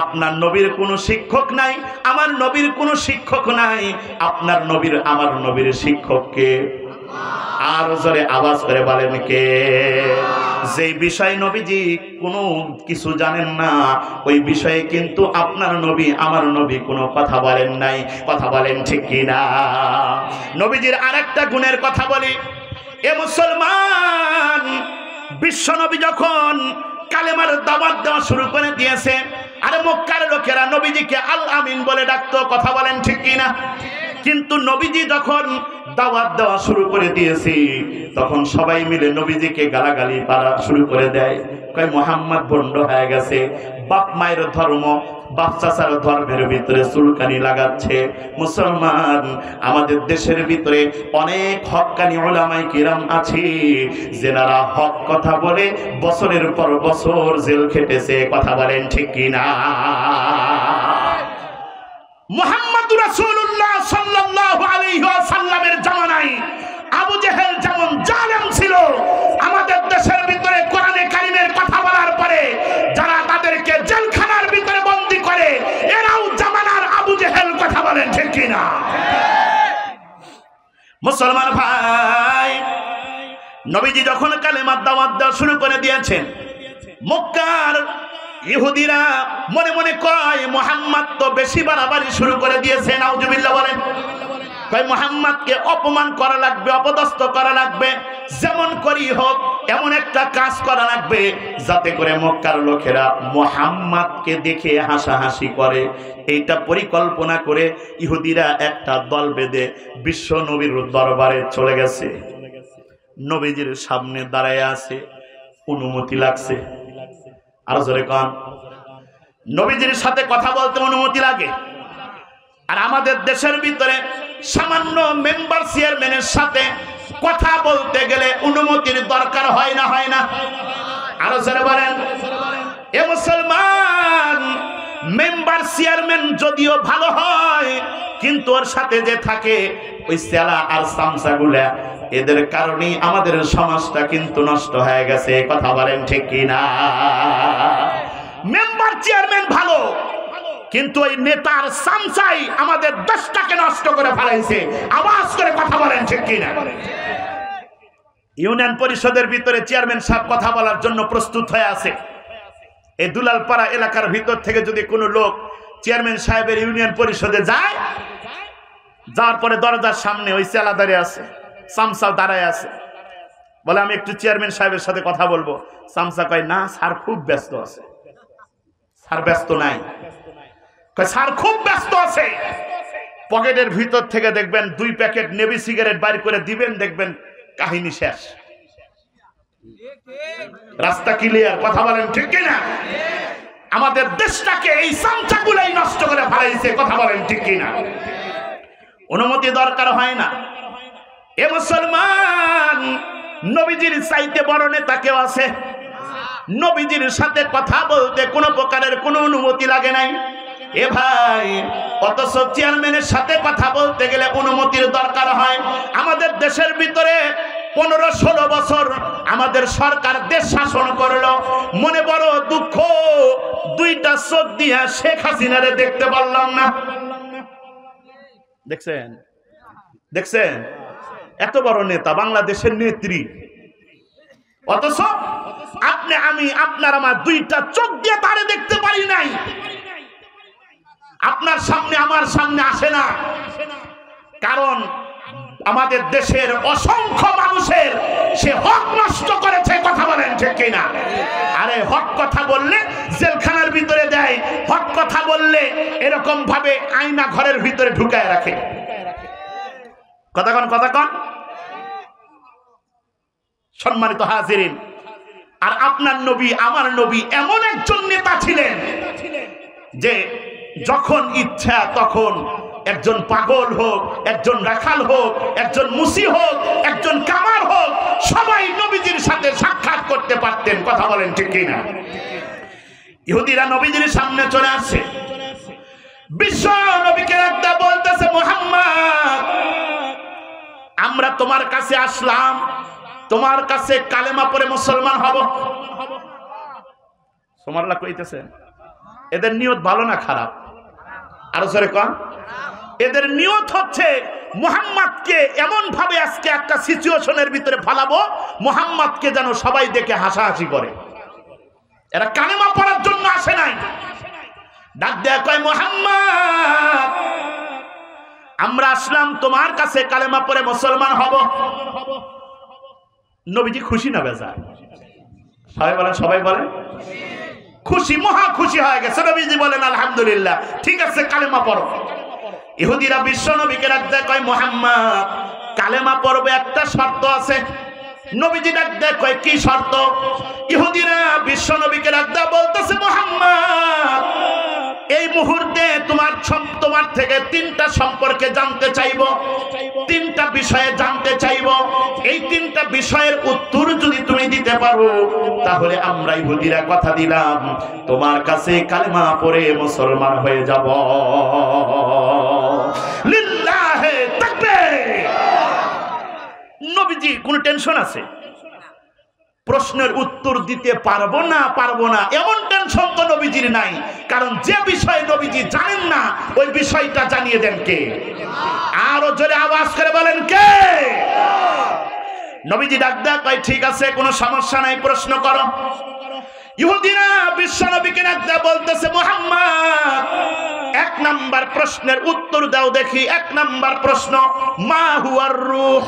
আপনার নবীর কোনো শিক্ষক নাই, আমার নবীর কোনো শিক্ষক নাই। আপনার নবীর আমার নবীর শিক্ষক কে? আর জোরে আওয়াজ করে বলেন কে? যেই বিষয় নবীজি কোনো কিছু জানেন না, ওই বিষয়ে কিন্তু আপনার নবী আমার নবী কোনো কথা বলেন নাই। কথা বলেন ঠিক কিনা? নবীজির আরেকটা গুণের কথা বলি। এ মুসলমান, বিশ্ব নবী যখন কালেমার দাওয়াত দেওয়া শুরু করে দিয়েছে, আরে মক্কার লোকেরা নবীজিকে আল আমিন বলে ডাকতো। কথা বলেন ঠিক কিনা? কিন্তু নবীজি যখন দাওয়াত দেওয়া শুরু করে দিয়েছে, তখন সবাই মিলে নবীজিকে গালাগালি পাড়া শুরু করে দেয়। কয় মুহাম্মদ ভণ্ড হয়ে গেছে, বাপ মায়ের ধর্ম, বাপ চাচার ধর্মের ভিতরে চুলকানি লাগাচ্ছে। মুসলমান, আমাদের দেশের ভিতরে অনেক হক্কানি উলামায়ে কিরাম আছে, যারা হক কথা বলে বছরের পর বছর জেল খেটেছে। কথা বলেন ঠিক কিনা? মুহাম্মদুর রাসূলুল্লাহ সাল্লাল্লাহু আলাইহি ওয়াসাল্লামের জামানায় আবু জেহেল যেমন জালেম ছিল, আমাদের দেশের ভিতরে কোরআনে কারীমের কথা বলার পরে যারা তাদেরকে জেলখানার ভিতরে বন্দী করে, এরাও জামানার আবু জেহেল। কথা বলেন ঠিক কিনা? মুসলমান ভাই, নবীজি যখন কালেমার দাওয়াত দেওয়া শুরু করে দিয়েছেন, মক্কার ইহুদিরা মনে মনে কয় মুহাম্মদ তো বেশি বাড়াবাড়ি শুরু করে দিয়েছে। নাউজুবিল্লাহ বলেন। কয় মুহাম্মদকে অপমান করা লাগবে, অপদস্থ করা লাগবে, যেমন করি হোক এমন একটা কাজ করা লাগবে যাতে করে মক্কার লোকেরা মুহাম্মদকে দেখে হাসাহাসি করে। এইটা পরিকল্পনা করে ইহুদিরা একটা দল বেঁধে বিশ্ব নবীর দরবারে চলে গেছে। নবীজির সামনে দাঁড়ায় আছে, অনুমতি লাগছে। আরো জোরে কন। নবীজির সাথে কথা বলতে অনুমতি লাগে। আর আমাদের দেশের ভিতরে সামান্য মেম্বার চেয়ারম্যানের সাথে কথা বলতে গেলে অনুমতির দরকার হয় না? হয় না? আরো জোরে বলেন। এ মুসলমান, মেম্বার চেয়ারম্যান যদিও ভালো হয়, কিন্তু ওর সাথে যে থাকে ওই চেলা আর চামচাগুলা, এদের কারণেই আমাদের সমাজটা কিন্তু নষ্ট হয়ে গেছে। কথা বলেন ঠিক কিনা? মেম্বার চেয়ারম্যান ভালো, কিন্তু ওই নেতার চামচাই আমাদের দেশটাকে নষ্ট করে ফেলাইছে। আওয়াজ করে কথা বলেন ঠিক কিনা? ইউনিয়ন পরিষদের ভিতরে চেয়ারম্যান সাহেব কথা বলার জন্য প্রস্তুত হয়ে আছে। এই দুলালপাড়া এলাকার ভিতর থেকে যদি কোনো লোক চেয়ারম্যান সাহেবের ইউনিয়ন পরিষদে যায়, যাওয়ার পরে দরজার সামনে ওই চেলা দাঁড়িয়ে আছে, চামচা দাঁড়ায় আছে, বলে আমি একটু চেয়ারম্যান সাহেবের সাথে কথা বলবো। চামচা কয় না স্যার খুব ব্যস্ত আছে। স্যার ব্যস্ত নাই? কয় স্যার খুব ব্যস্ত আছে। পকেটের ভিতর থেকে দেখবেন 2 প্যাকেট নেভি সিগারেট বাইর করে দিবেন, দেখবেন কাহিনী শেষ, রাস্তা ক্লিয়ার। কথা বলেন ঠিক কিনা? আমাদের দেশটাকে এই চামচাগুলাই নষ্ট করে ফেলাইছে। কথা বলেন ঠিক কিনা? অনুমতি দরকার হয় না। এ মুসলমান, নবীজির চাইতে বড় নেতা কেউ আছে? নবীজির সাথে কথা বলতে কোনো প্রকারের কোনো অনুমতি লাগে নাই। এ ভাই, অথচ চেয়ারম্যানের সাথে কথা বলতে গেলে অনুমতির দরকার হয়। আমাদের দেশের ভিতরে 15-16 বছর আমাদের সরকার দেশ শাসন করলো। মনে বড় দুঃখ, 2টা চোখ দিয়া শেখ হাসিনারে দেখতে পারলাম না। দেখছেন? দেখছেন? এত বড় নেতা, বাংলাদেশের নেত্রী, অথচ আপনি, আমি, আপনার আমার 2টা চোখ দিয়ে তারে দেখতে পারি নাই। আপনার সামনে আমার সামনে আসে না, কারণ আমাদের দেশের অসংখ্য মানুষের সে হক নষ্ট করেছে। কথা বলেন ঠিক কিনা? আরে হক কথা বললে জেলখানার ভিতরে দেয়, হক কথা বললে এরকম ভাবে আয়না ঘরের ভিতরে ঢুকায় রাখে। কথা কন, কথা কন। সম্মানিত হাজিরিন, আর আপনার নবী, আমার নবী এমন একজন নেতা ছিলেন যে যখন ইচ্ছা তখন একজন পাগল হোক, একজন রাখাল হোক, একজন মুসি হোক, একজন কামার হোক, সবাই নবীজির সাথে সাক্ষাৎ করতে পারতেন। কথা বলেন ঠিক কিনা? ইহুদিরা নবীজির সামনে চলে আসছে, বিশ্ব নবীকে একটা বলতেছে, মুহাম্মদ, আমরা তোমার কাছে আসলাম, তোমার কাছে কালেমা পড়ে মুসলমান হব। সুবহানাল্লাহ কইতেছে। এদের নিয়ত ভালো না খারাপ? আরো জোরে কন। এদের নিয়ত হচ্ছে মুহাম্মদকে এমন ভাবে আজকে একটা সিচুয়েশনের ভিতরে ফালাবো, মুহাম্মদকে যেন সবাই দেখে হাসাহাসি করে। এরা কালেমা পড়ার জন্য আসে নাই। ডাক দেয়া কয়, মুহাম্মদ আমরা আসলাম তোমার কাছে কালেমা পড়ে মুসলমান হব। নবীজি খুশি না বেজার? সবাই বলেন খুশি, মহা খুশি হয়ে গেছে। নবীজি বলেন আলহামদুলিল্লাহ, ঠিক আছে কালেমা পড়ো। ইহুদিরা বিশ্ব নবীকে ডাক দেয়, কয় মুহাম্মদ কালেমা পড়বে, একটা শর্ত আছে। নবীজি ডাক দেয়, কয় কি শর্ত? ইহুদিরা বিশ্ব নবীকে ডাক দেয়, বলতেছে মুহাম্মদ এই মুহূর্তে তোমার থেকে তিনটা সম্পর্কে জানতে চাইব, তিনটা বিষয়ে জানতে চাইব। এই তিনটা বিষয়ের উত্তর যদি তুমি দিতে পারো, তাহলে আমরা ইহুদিরা কথা দিলাম তোমার কাছে কালেমা পড়ে মুসলমান হয়ে যাব। লিল্লাহে তাকবীর। নবীজি কোন টেনশন আছে? প্রশ্নের উত্তর দিতে পারবো না এমন টেনশন তো নবীজির নাই। কারণ যে বিষয়ে নবীজি জানেন না, ওই বিষয়টা জানিয়ে দেন কে? আরো জোরে আওয়াজ করে বলেন কে? নবীজি ডাক দেয়া কয়, ঠিক আছে কোনো সমস্যা নাই, প্রশ্ন করো। ইহুদিরা বিশ্ব নবীকে ডাক দেয়া বলতেছে, মুহাম্মদ এক নাম্বার প্রশ্নের উত্তর দাও দেখি। এক নাম্বার প্রশ্ন, মা হুয়ার রূহ,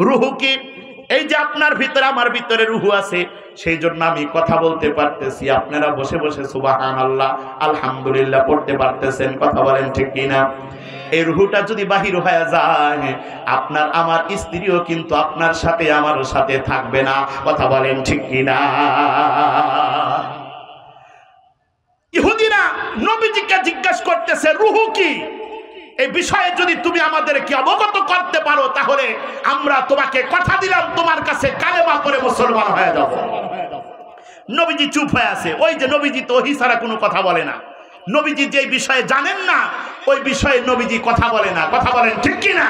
রূহ কি? এই যে আপনার ভিতরে আমার ভিতরে রূহ আছে, সেই জন্য আমি কথা বলতে পারতেছি, আপনারা বসে বসে সুবহানাল্লাহ আলহামদুলিল্লাহ পড়তে পারতেছেন। কথা বলেন ঠিক কিনা? এই রূহটা যদি বাহির হয়ে যায়, আপনার আমার স্ত্রীও কিন্তু আপনার সাথে আমার সাথে থাকবে না। কথা বলেন ঠিক কিনা? ইহুদিরা নবীজিকে জিজ্ঞাসা করতেছে, রূহ কি? এই বিষয়ে যদি তুমি আমাদেরকে অবগত করতে পারো, তাহলে আমরা তোমাকে কথা দিলাম তোমার কাছে কালেমা পড়ে মুসলমান হয়ে যাব। নবীজি চুপ হয়ে আছে। ওই যে নবীজি তো ওহী ছাড়া কোনো কথা বলে না। নবীজি যে বিষয়ে জানেন না, ওই বিষয়ে নবীজি কথা বলে না। কথা বলেন ঠিক কিনা?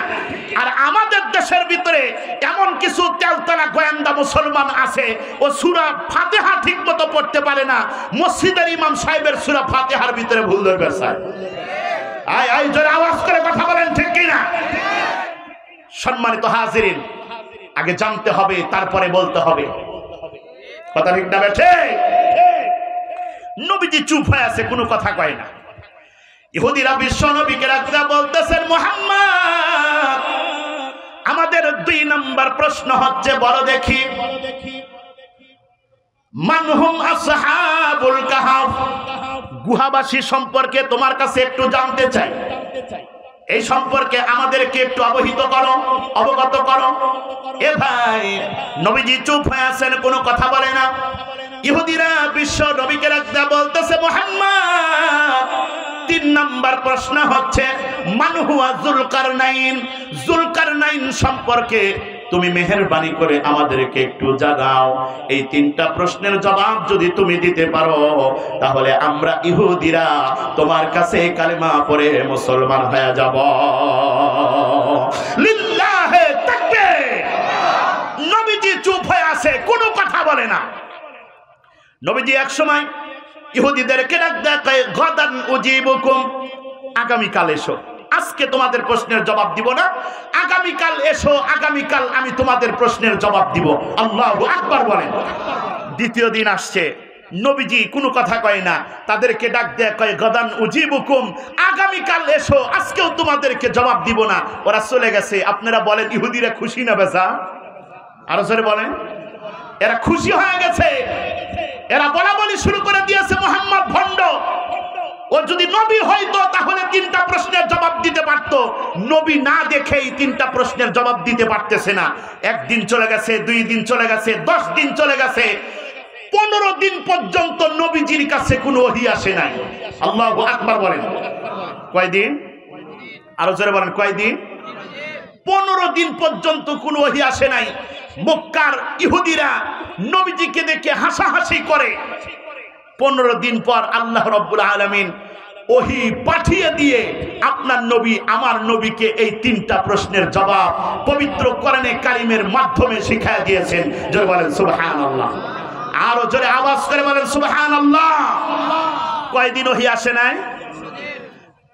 আর আমাদের দেশের ভিতরে এমন কিছু তেলতলা গোয়েন্দা মুসলমান আছে, ও সূরা ফাতিহা ঠিক মতো পড়তে পারে না, মসজিদের ইমাম সাহেবের সূরা ফাতিহার ভিতরে ভুল ধরবে। আয় জোরে আওয়াজ করে কথা বলেন ঠিক কিনা? সম্মানিত হাজিরিন, আগে জানতে হবে, তারপরে বলতে হবে। কথা ঠিক না বেঠে? নবীজি চুপ হয়ে আছে, কোনো কথা কয় না। ইহুদিরা বিশ্ব নবীকে রাখতে বলতেছেন, মুহাম্মদ আমাদের 2 নাম্বার প্রশ্ন হচ্ছে, বড় দেখি মানহুম আসহাবুল কাহাফ, গুহাবাসী সম্পর্কে তোমার কাছে একটু জানতে চাই। এই সম্পর্কে আমাদেরকে একটু অবগত করো। এ ভাই, নবীজি চুপ হয়ে আছেন, কোনো কথা বলে না। ইহুদিরা বিশ্ব নবীকে রাখতে বলতেছে, মুহাম্মদ 3 নাম্বার প্রশ্ন হচ্ছে, মান হুয়া যুলকারনাইন, যুলকারনাইন সম্পর্কে তুমি মেহেরবানি করে আমাদেরকে একটু জানাও। এই 3টা প্রশ্নের জবাব যদি তুমি দিতে পারো, তাহলে আমরা ইহুদিরা তোমার কাছে কালেমা পড়ে মুসলমান হয়ে যাব। লিল্লাহে তাকবীর। নবীজি চুপ হয়ে আছে, কোনো কথা বলে না। নবীজি এক সময় ইহুদিদেরকে ডাক দেয়, গাদান উজিবুকুম, আগামীকাল এসো, আজকে তোমাদের প্রশ্নের জবাব দিব না, আগামীকাল এসো, আগামীকাল আমি তোমাদের প্রশ্নের জবাব দিব। আল্লাহু আকবার বলেন। দ্বিতীয় দিন আসছে, নবীজি কোনো কথা কয় না, তাদেরকে ডাক দেয়, কয় গাদান উজিবুকুম, আগামীকাল এসো, আজকেও তোমাদেরকে জবাব দিব না। ওরা চলে গেছে। আপনারা বলেন ইহুদিরা খুশি না বেজা? আরো জোরে বলেন। এরা খুশি হয়ে গেছে। এরা বলাবলি শুরু করে দিয়েছে, মুহাম্মদ ভণ্ড। ও যদি নবী হইতো তাহলে 3টা প্রশ্নের জবাব দিতে পারত। নবী না দেখেই 3টা প্রশ্নের জবাব দিতে পারতেছে না। 1 দিন চলে গেছে, 2 দিন চলে গেছে, 10 দিন চলে গেছে, 15 দিন পর্যন্ত নবীজির কাছে কোনো ওহী আসে নাই। আল্লাহু আকবার বলেন। কয়দিন? আরো জোরে বলেন, কয়দিন? 15 দিন পর্যন্ত কোনো ওহী আসে নাই। মক্কার ইহুদিরা নবীজিকে দেখে হাসাহাসি করে। 15 দিন পর আল্লাহ রাব্বুল আলামিন ওহী পাঠিয়ে দিয়ে আপনার নবী আমার নবীকে এই 3টা প্রশ্নের জবাব পবিত্র কোরআনে কারিমের মাধ্যমে শিখিয়ে দিয়েছেন। জোরে বলেন সুবহানাল্লাহ। আরো জোরে আওয়াজ করে বলেন সুবহানাল্লাহ। কয়দিন ওহী আসে নাই?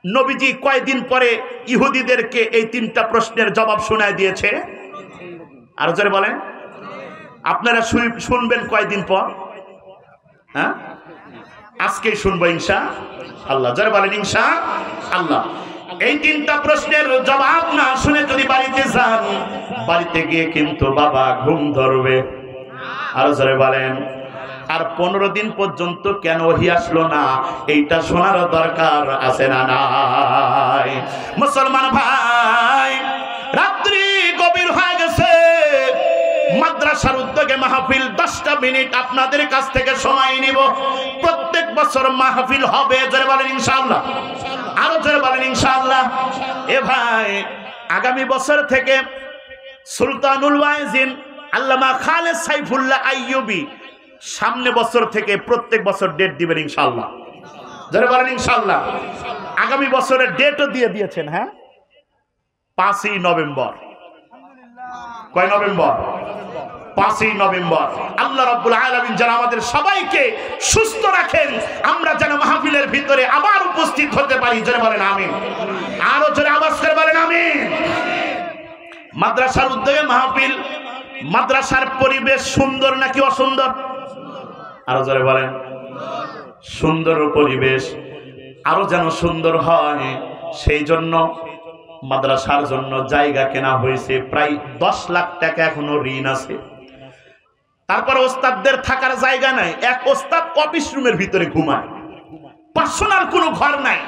নবীজি কয়দিন পরে ইহুদিদেরকে এই 3টা প্রশ্নের জবাব শোনায় দিয়েছে? আরো জোরে বলেন। আপনারা শুনবেন কয়দিন পর? হ্যাঁ, আজকেই শুনবো ইনশাআল্লাহ। জোরে বলেন ইনশাআল্লাহ। এই 3টা প্রশ্নের জবাব না শুনে যদি বাড়িতে যান, বাড়িতে গিয়ে কিন্তু বাবা ঘুম ধরবে। আরো জোরে বলেন। আর 15 দিন পর্যন্ত কেন ওহী আসলো না, এইটা শোনার দরকার আছে না নাই? মুসলমান ভাই, রাত্রি গভীর হয়ে গেছে, মাদ্রাসার উদ্যোগে মাহফিল 10টা মিনিট আপনাদের কাছ থেকে সময় নিব। প্রত্যেক বছর মাহফিল হবে, জোরে বলেন ইনশাআল্লাহ। আরো জোরে বলেন ইনশাআল্লাহ। এ ভাই, আগামী বছর থেকে সুলতানুল ওয়াইজিন আল্লামা খালেদ সাইফুল্লাহ আইয়ুবী সামনে বছর থেকে প্রত্যেক বছর ডেট দিবেন ইনশাআল্লাহ। যারা বলেন ইনশাআল্লাহ। আগামী বছরের ডেটও দিয়ে দিয়েছেন। হ্যাঁ, 5ই নভেম্বর। কয় নভেম্বর? 5ই নভেম্বর। আল্লাহ রাব্বুল আলামিন যেন আমাদের সবাইকে সুস্থ রাখেন, আমরা যেন মাহফিলের ভিতরে আবার উপস্থিত হতে পারি। যারা বলেন আমিন। আরো জোরে আওয়াজ করে বলেন আমিন। মাদ্রাসার উদ্যোগে মাহফিল, মাদ্রাসার পরিবেশ সুন্দর নাকি অসুন্দর? আরো জোরে বলেন। সুন্দর পরিবেশ, আরো যেন সুন্দর হয়, সেই জন্য মাদ্রাসার জন্য জায়গা কেনা হয়েছে। প্রায় 10 লাখ টাকা এখনো ঋণ আছে। তারপর ওস্তাদদের থাকার জায়গা নাই। এক ওস্তাদ অফিস রুমের ভিতরে ঘুমায়, পার্সোনাল কোনো ঘর নাই।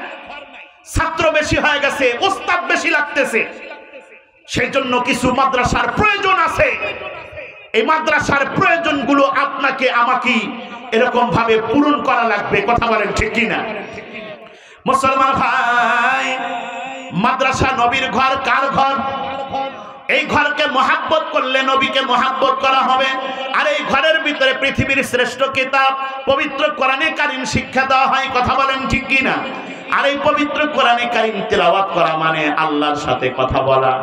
ছাত্র বেশি হয়ে গেছে, ওস্তাদ বেশি লাগতেছে, সেই জন্য কিছু মাদ্রাসার প্রয়োজন আছে। এই মাদ্রাসার প্রয়োজনগুলো আপনাকে আমাকে এরকম ভাবে পূরণ করা লাগবে। কথা বলেন ঠিক কিনা? মুসলমান ভাই, মাদ্রাসা নবীর ঘর। কার ঘর? এই ঘরকে মহাব্বত করলে নবীকে মহাব্বত করা হবে। আর এই ঘরের ভিতরে পৃথিবীর শ্রেষ্ঠ কিতাব পবিত্র কোরআনে কারীম শিক্ষা দেওয়া হয়। কথা বলেন ঠিক কিনা? আর এই পবিত্র কোরআনে কারীম তেলাওয়াত করা মানে আল্লাহর সাথে কথা বলা।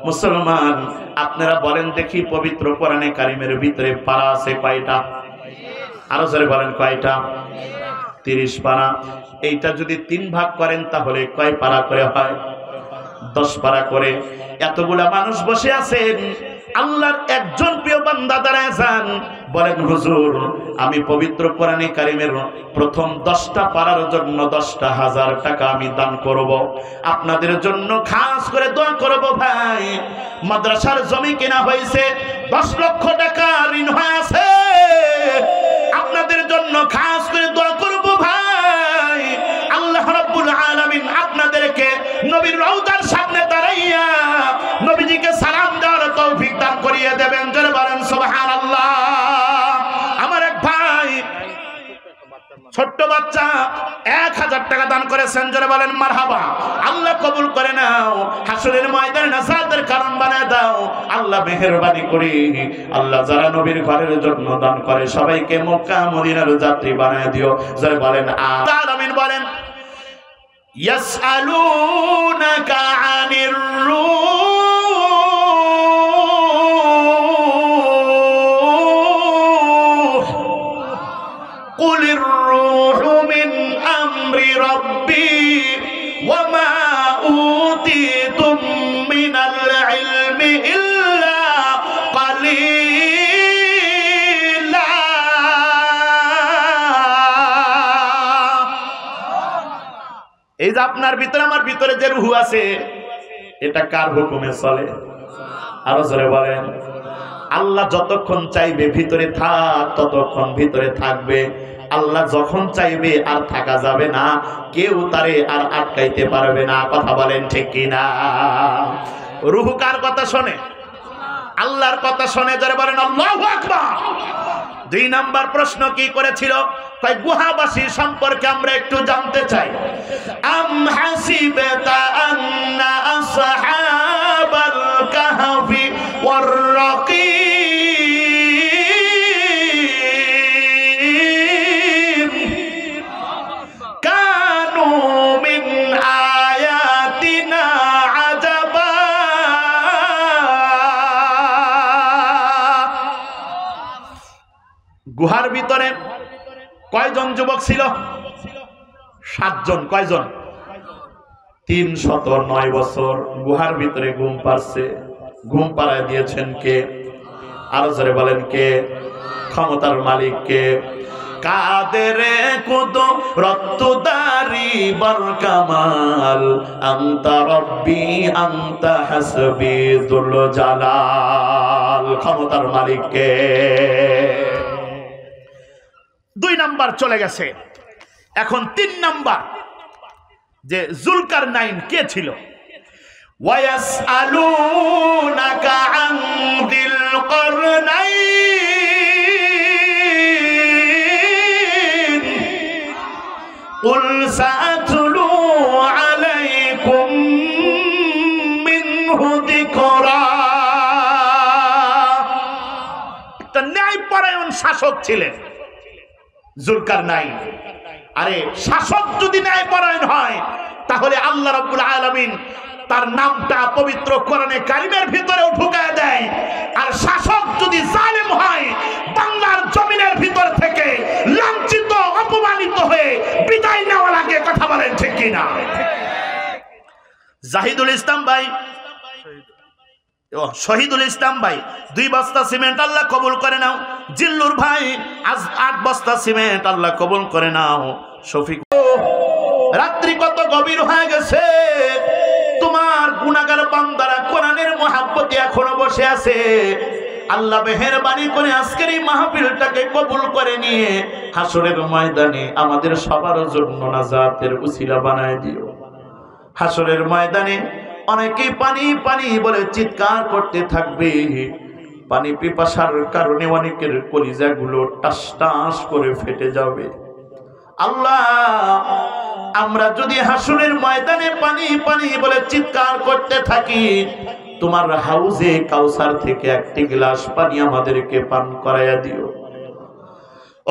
মুসলমান, আপনারা বলেন দেখি, পবিত্র কোরআনে কারীমের ভিতরে পারা আছে কয়টা? আরো জোরে বলেন কয়টা? 30 পারা। এইটা যদি 3 ভাগ করেন তাহলে কয় পারা করে হয়? 10 পারা করে। এতগুলা মানুষ বসে আছেন, আল্লাহর একজন প্রিয় বান্দা দাঁড়ায় যান, বলেন হুজুর, আমি পবিত্র কোরআনে কারীমের প্রথম 10টা পারার জন্য 10,000 টাকা আমি দান করব। আপনাদের জন্য খাস করে দোয়া করব। ভাই, মাদ্রাসার জমি কেনা হয়েছে, 10 লক্ষ টাকা ঋণ হয়ে আছে, আপনাদের জন্য খাস করে দোয়া করব। ভাই, আল্লাহ রাব্বুল আলামিন আপনাদেরকে নবীর রওজার সামনে দাঁড়াইয়া নবীজিকে সালাম দেওয়ার তৌফিক দান করিয়ে দেবেন। জোরে বলেন সুবহানাল্লাহ। আমার এক ভাই, ছোট্ট বাচ্চা, 1000 টাকা দান করেছেন। জোরে বলেন মারহাবা। আল্লাহ কবুল করে নাও, হাসরের ময়দানে নাজাতের কারণ বানায় দাও। আল্লাহ মেহেরবানি করে, আল্লাহ যারা নবীর ঘরের জন্য দান করে সবাইকে মক্কা মদিনার যাত্রী বানায় দিও। জোরে বলেন আমিন। বলেন ইয়াসআলুনাকা আনির রূহ কুলির রূহু মিন আমরি রাব্বি ওয়া মা উতীতুম মিনাল ইলমি ইল্লা কালিলা। এই যে আপনার ভিতরে আমার ভিতরে যে রূহ আছে, এটা কার হুকুমে চলে? আরো জোরে বলেন। আল্লাহ যতক্ষণ চাইবে ভিতরে থাক, ততক্ষণ ভিতরে থাকবে। আল্লাহ যখন চাইবে আর থাকা যাবে না, কেউ তারে আর আটকাইতে পারবে না। কথা বলেন ঠিক কিনা? রূহ কার কথা শোনে? আল্লাহর কথা শোনে। যারা বলেন আল্লাহু আকবার। 2 নাম্বার প্রশ্ন কি করেছিল? তাই গুহাবাসী সম্পর্কে আমরা একটু জানতে চাই। আম হাসিবাতা আন্না আসহাবাল কাহফি ওয়ার রাকিম কানু মিন আয়াতিনা আজাবা। গুহার ভিতরে কয়জন যুবক ছিল? 7 জন। কয়জন? 309 বছর গুহার ভিতরে ঘুম পাড়ছে। ঘুম পাড়ায় দিয়েছেন কে? আরো জোরে বলেন কে? ক্ষমতার মালিক কে? কাদেরে কুদরতদারি বরকামাল আনতা রব্বি আনতা হাসবি যুল জালাল। ক্ষমতার মালিক কে? 2 নাম্বার চলে গেছে, এখন 3 নাম্বার, যে জুলকারনাইন কে ছিল? ওয়ায়াসআলুনাকা আন যিল কারনাইন কুল সাআতলু আলাইকুম মিনহু যিকরা। একটা ন্যায়পরায়ণ শাসক ছিলেন জুলকারনাইন। আরে শাসক যদি ন্যায়পরায়ণ হয় তাহলে আল্লাহ রাব্বুল আলামিন তার নামটা পবিত্র কোরআনে কারিমের ভিতরেও ঢুকায় দেয়। আর শাসক যদি জালেম হয় বাংলার জমিনের ভিতর থেকে লাঞ্ছিত অপমানিত হয়ে বিদায় নেওয়া লাগে। কথা বলেন ঠিক কিনা? জাহিদুল ইসলাম ভাই, শহীদুল ইসলাম ভাই 2 বস্তা সিমেন্ট আল্লাহ কবুল করে নাও। জিল্লুর ভাই আজ 8 বস্তা সিমেন্ট আল্লাহ কবুল করে নাও। শফিক, রাত্রি কত গভীর হয়ে গেছে, তোমার গুনাহগার বান্দারা কোরআনের মহব্বতে এখনো বসে আছে। আল্লাহ মেহেরবানি করে আজকের এই মাহফিলটাকে কবুল করে নিয়ে হাসরের ময়দানে আমাদের সবার জন্য নাজাতের উসিলা বানায় দিও। হাসরের ময়দানে অনেকেই পানি পানি বলে চিৎকার করতে থাকবে। পানি পিপাসার কারণে অনেকের কলিজাগুলো টাস টাস করে ফেটে যাবে। আল্লাহ, আমরা যদি হাসরের ময়দানে পানি পানি বলে চিৎকার করতে থাকি, তোমার হাউজে কাউসার থেকে 1টি গ্লাস পানি আমাদেরকে পান করাইয়া দিও।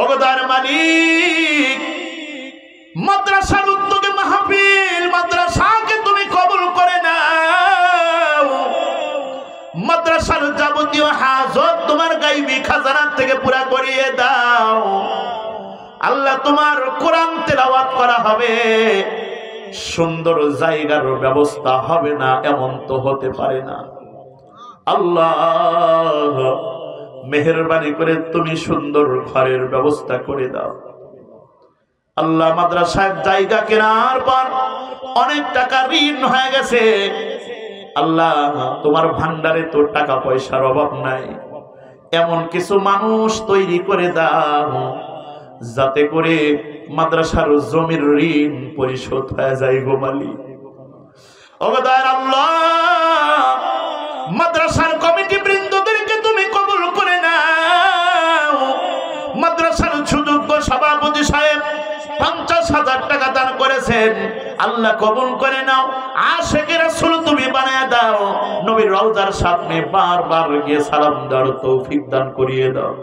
ওগদার মালিক, মাদ্রাসার উদ্যোগে মাহফিল, মাদ্রাসাকে তুমি কবুল করে নাও। মাদ্রাসার যাবতীয় হাজত তোমার গায়বী খাজানা থেকে পুরা করিয়ে দাও। আল্লাহ, তোমার কোরআন তেলাওয়াত করা হবে, সুন্দর জায়গার ব্যবস্থা হবে না এমন তো হতে পারে না। আল্লাহ, মেহেরবানি করে তুমি সুন্দর ঘরের ব্যবস্থা করে দাও। আল্লাহ, মাদ্রাসার জায়গা কেনার পর অনেক টাকা ঋণ হয়ে গেছে। আল্লাহ, তোমার ভান্ডারে তো টাকা পয়সার অভাব নাই, এমন কিছু মানুষ তৈরি করে দাও যাতে করে মাদ্রাসার জমির ঋণ পরিশোধ হয়ে যায় গো মালিক। ওগদার আল্লাহ, মাদ্রাসার কমিটি বৃন্দদেরকে তুমি কবুল করে নাও। মাদ্রাসার সুযোগ্য সভাপতি সাহেব 50,000 টাকা দান করেছেন, আল্লাহ কবুল করে নাও। আশিকে রাসূল তুমি বানায় দাও। নবীর রওজার সামনে বারবার গিয়ে সালাম দেওয়ার তৌফিক দান করিয়ে দাও।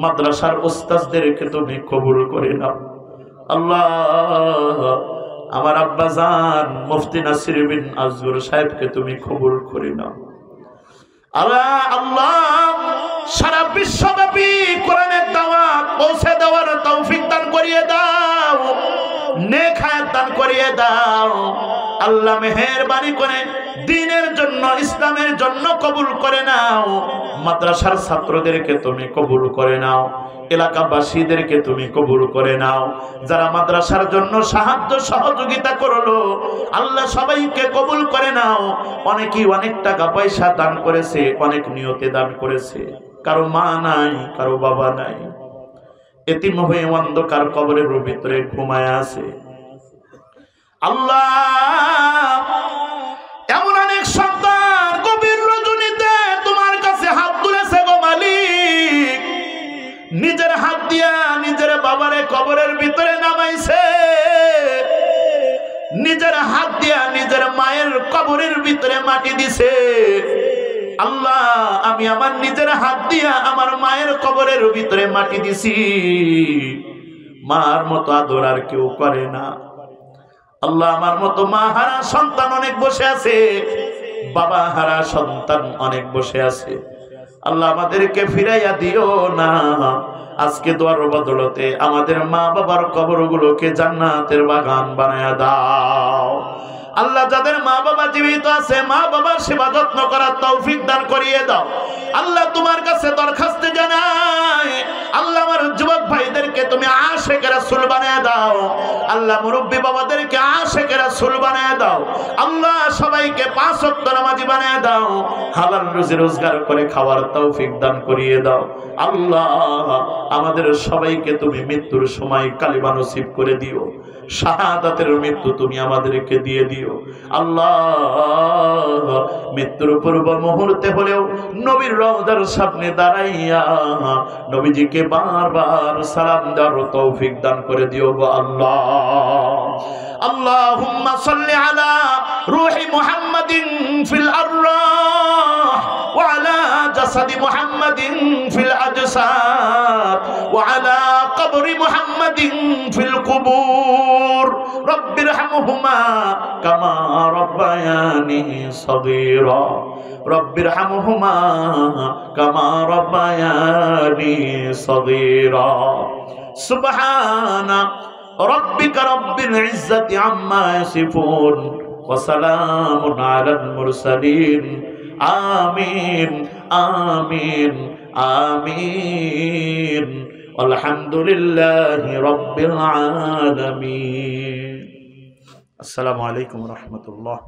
মাদ্রাসার উস্তাদদেরকে তুমি কবুল করে নাও। আল্লাহ, আমার আব্বাজান মুফতি নাসির বিন আজগর সাহেবকে তুমি কবুল করে নাও। আল্লাহ, সারা বিশ্বব্যাপী কোরআনের দাওয়াত পৌঁছে দেওয়ার তৌফিক দান করিয়ে দাও, নেক হায়াত দান করিয়ে দাও। আল্লাহ, মেহেরবানি করে দ্বীনের জন্য, ইসলামের জন্য কবুল করে নাও। মাদ্রাসার ছাত্রদেরকে তুমি কবুল করে নাও, এলাকাবাসীদেরকে তুমি কবুল করে নাও। যারা মাদ্রাসার জন্য সাহায্য সহযোগিতা করলো, আল্লাহ সবাইকে কবুল করে নাও। অনেকেই অনেক টাকা পয়সা দান করেছে, অনেক নিয়তে দান করেছে। কারো মা নাই, কারো বাবা নাই, এতিম হয়ে অন্ধকার কবরের ভিতরে ঘুমায় আছে। আল্লাহ, এমন অনেক সন্তান গভীর রজনীতে তোমার কাছে হাত তুলেছে গো মালিক। নিজের হাত দিয়া নিজের বাবারে কবরের ভিতরে নামাইছে, নিজের হাত দিয়া নিজের মায়ের কবরের ভিতরে মাটি দিছে। আল্লাহ, আমি আমার নিজের হাত দিয়া আমার মায়ের কবরের ভিতরে মাটি দিছি। মার মতো আদর আর কেউ করে না। আল্লাহ, আমার মতো মা হারা সন্তান অনেক বসে আছে, বাবা হারা সন্তান অনেক বসে আছে। আল্লাহ, আমাদেরকে ফিরাইয়া দিও না। আজকে দোয়ার বদলতে আমাদের মা বাবার কবরগুলোকে জান্নাতের বাগান বানায়া দাও। আল্লাহ যাদের মা বাবা জীবিত আছে মা বাবার সেবা যত্ন করার তৌফিক দান করিয়ে দাও। আল্লাহ তোমার কাছে দরখাস্ত জানাই, আল্লাহ আমার যুবক ভাইদেরকে তুমি আশিক রাসূল বানিয়ে দাও। আল্লাহ মুরব্বী বাবাদেরকে আশিক রাসূল বানিয়ে দাও। আল্লাহ সবাইকে 5 ওয়াক্ত নামাজি বানিয়ে দাও। হালাল রুজি রোজগার করে খাওয়ার তৌফিক দান করিয়ে দাও। আল্লাহ আমাদের সবাইকে তুমি মৃত্যুর সময় কালিমা নসিব করে দিও, শাহাদাতের মৃত্যু তুমি আমাদেরকে দিয়ে দিও। আল্লাহ মৃত্যুর পূর্ব মুহূর্তে হলেও নবীর রওজার সামনে দাঁড়াইয়া নবীজিকে বারবার সালাম দেওয়ার তৌফিক দান করে দিও গো আল্লাহ। আল্লাহুম্মা সাল্লি আলা রূহি মুহাম্মাদিন ফিল আরওয়াহ ওয়া আলা জাসাদি মুহাম্মাদিন ফিল আজসাদ ওয়া আলা কবরি মুহাম্মাদিন ফিল কুবুর রব্বিরহামহুমা কামা রব্বায়ানি সগীরা রব্বিরহামহুমা কামা রব্বায়ানি সগীরা। সুবহানা রব্বিকা রব্বিল ইজ্জাতি আম্মা ইয়াসিফুন ওয়া সালামুন আলাল মুরসালিন। আমিন আমিন আমিন। আলহামদুলিল্লাহি রাব্বিল আলামিন। আসসালামু আলাইকুম ওয়া রাহমাতুল্লাহ।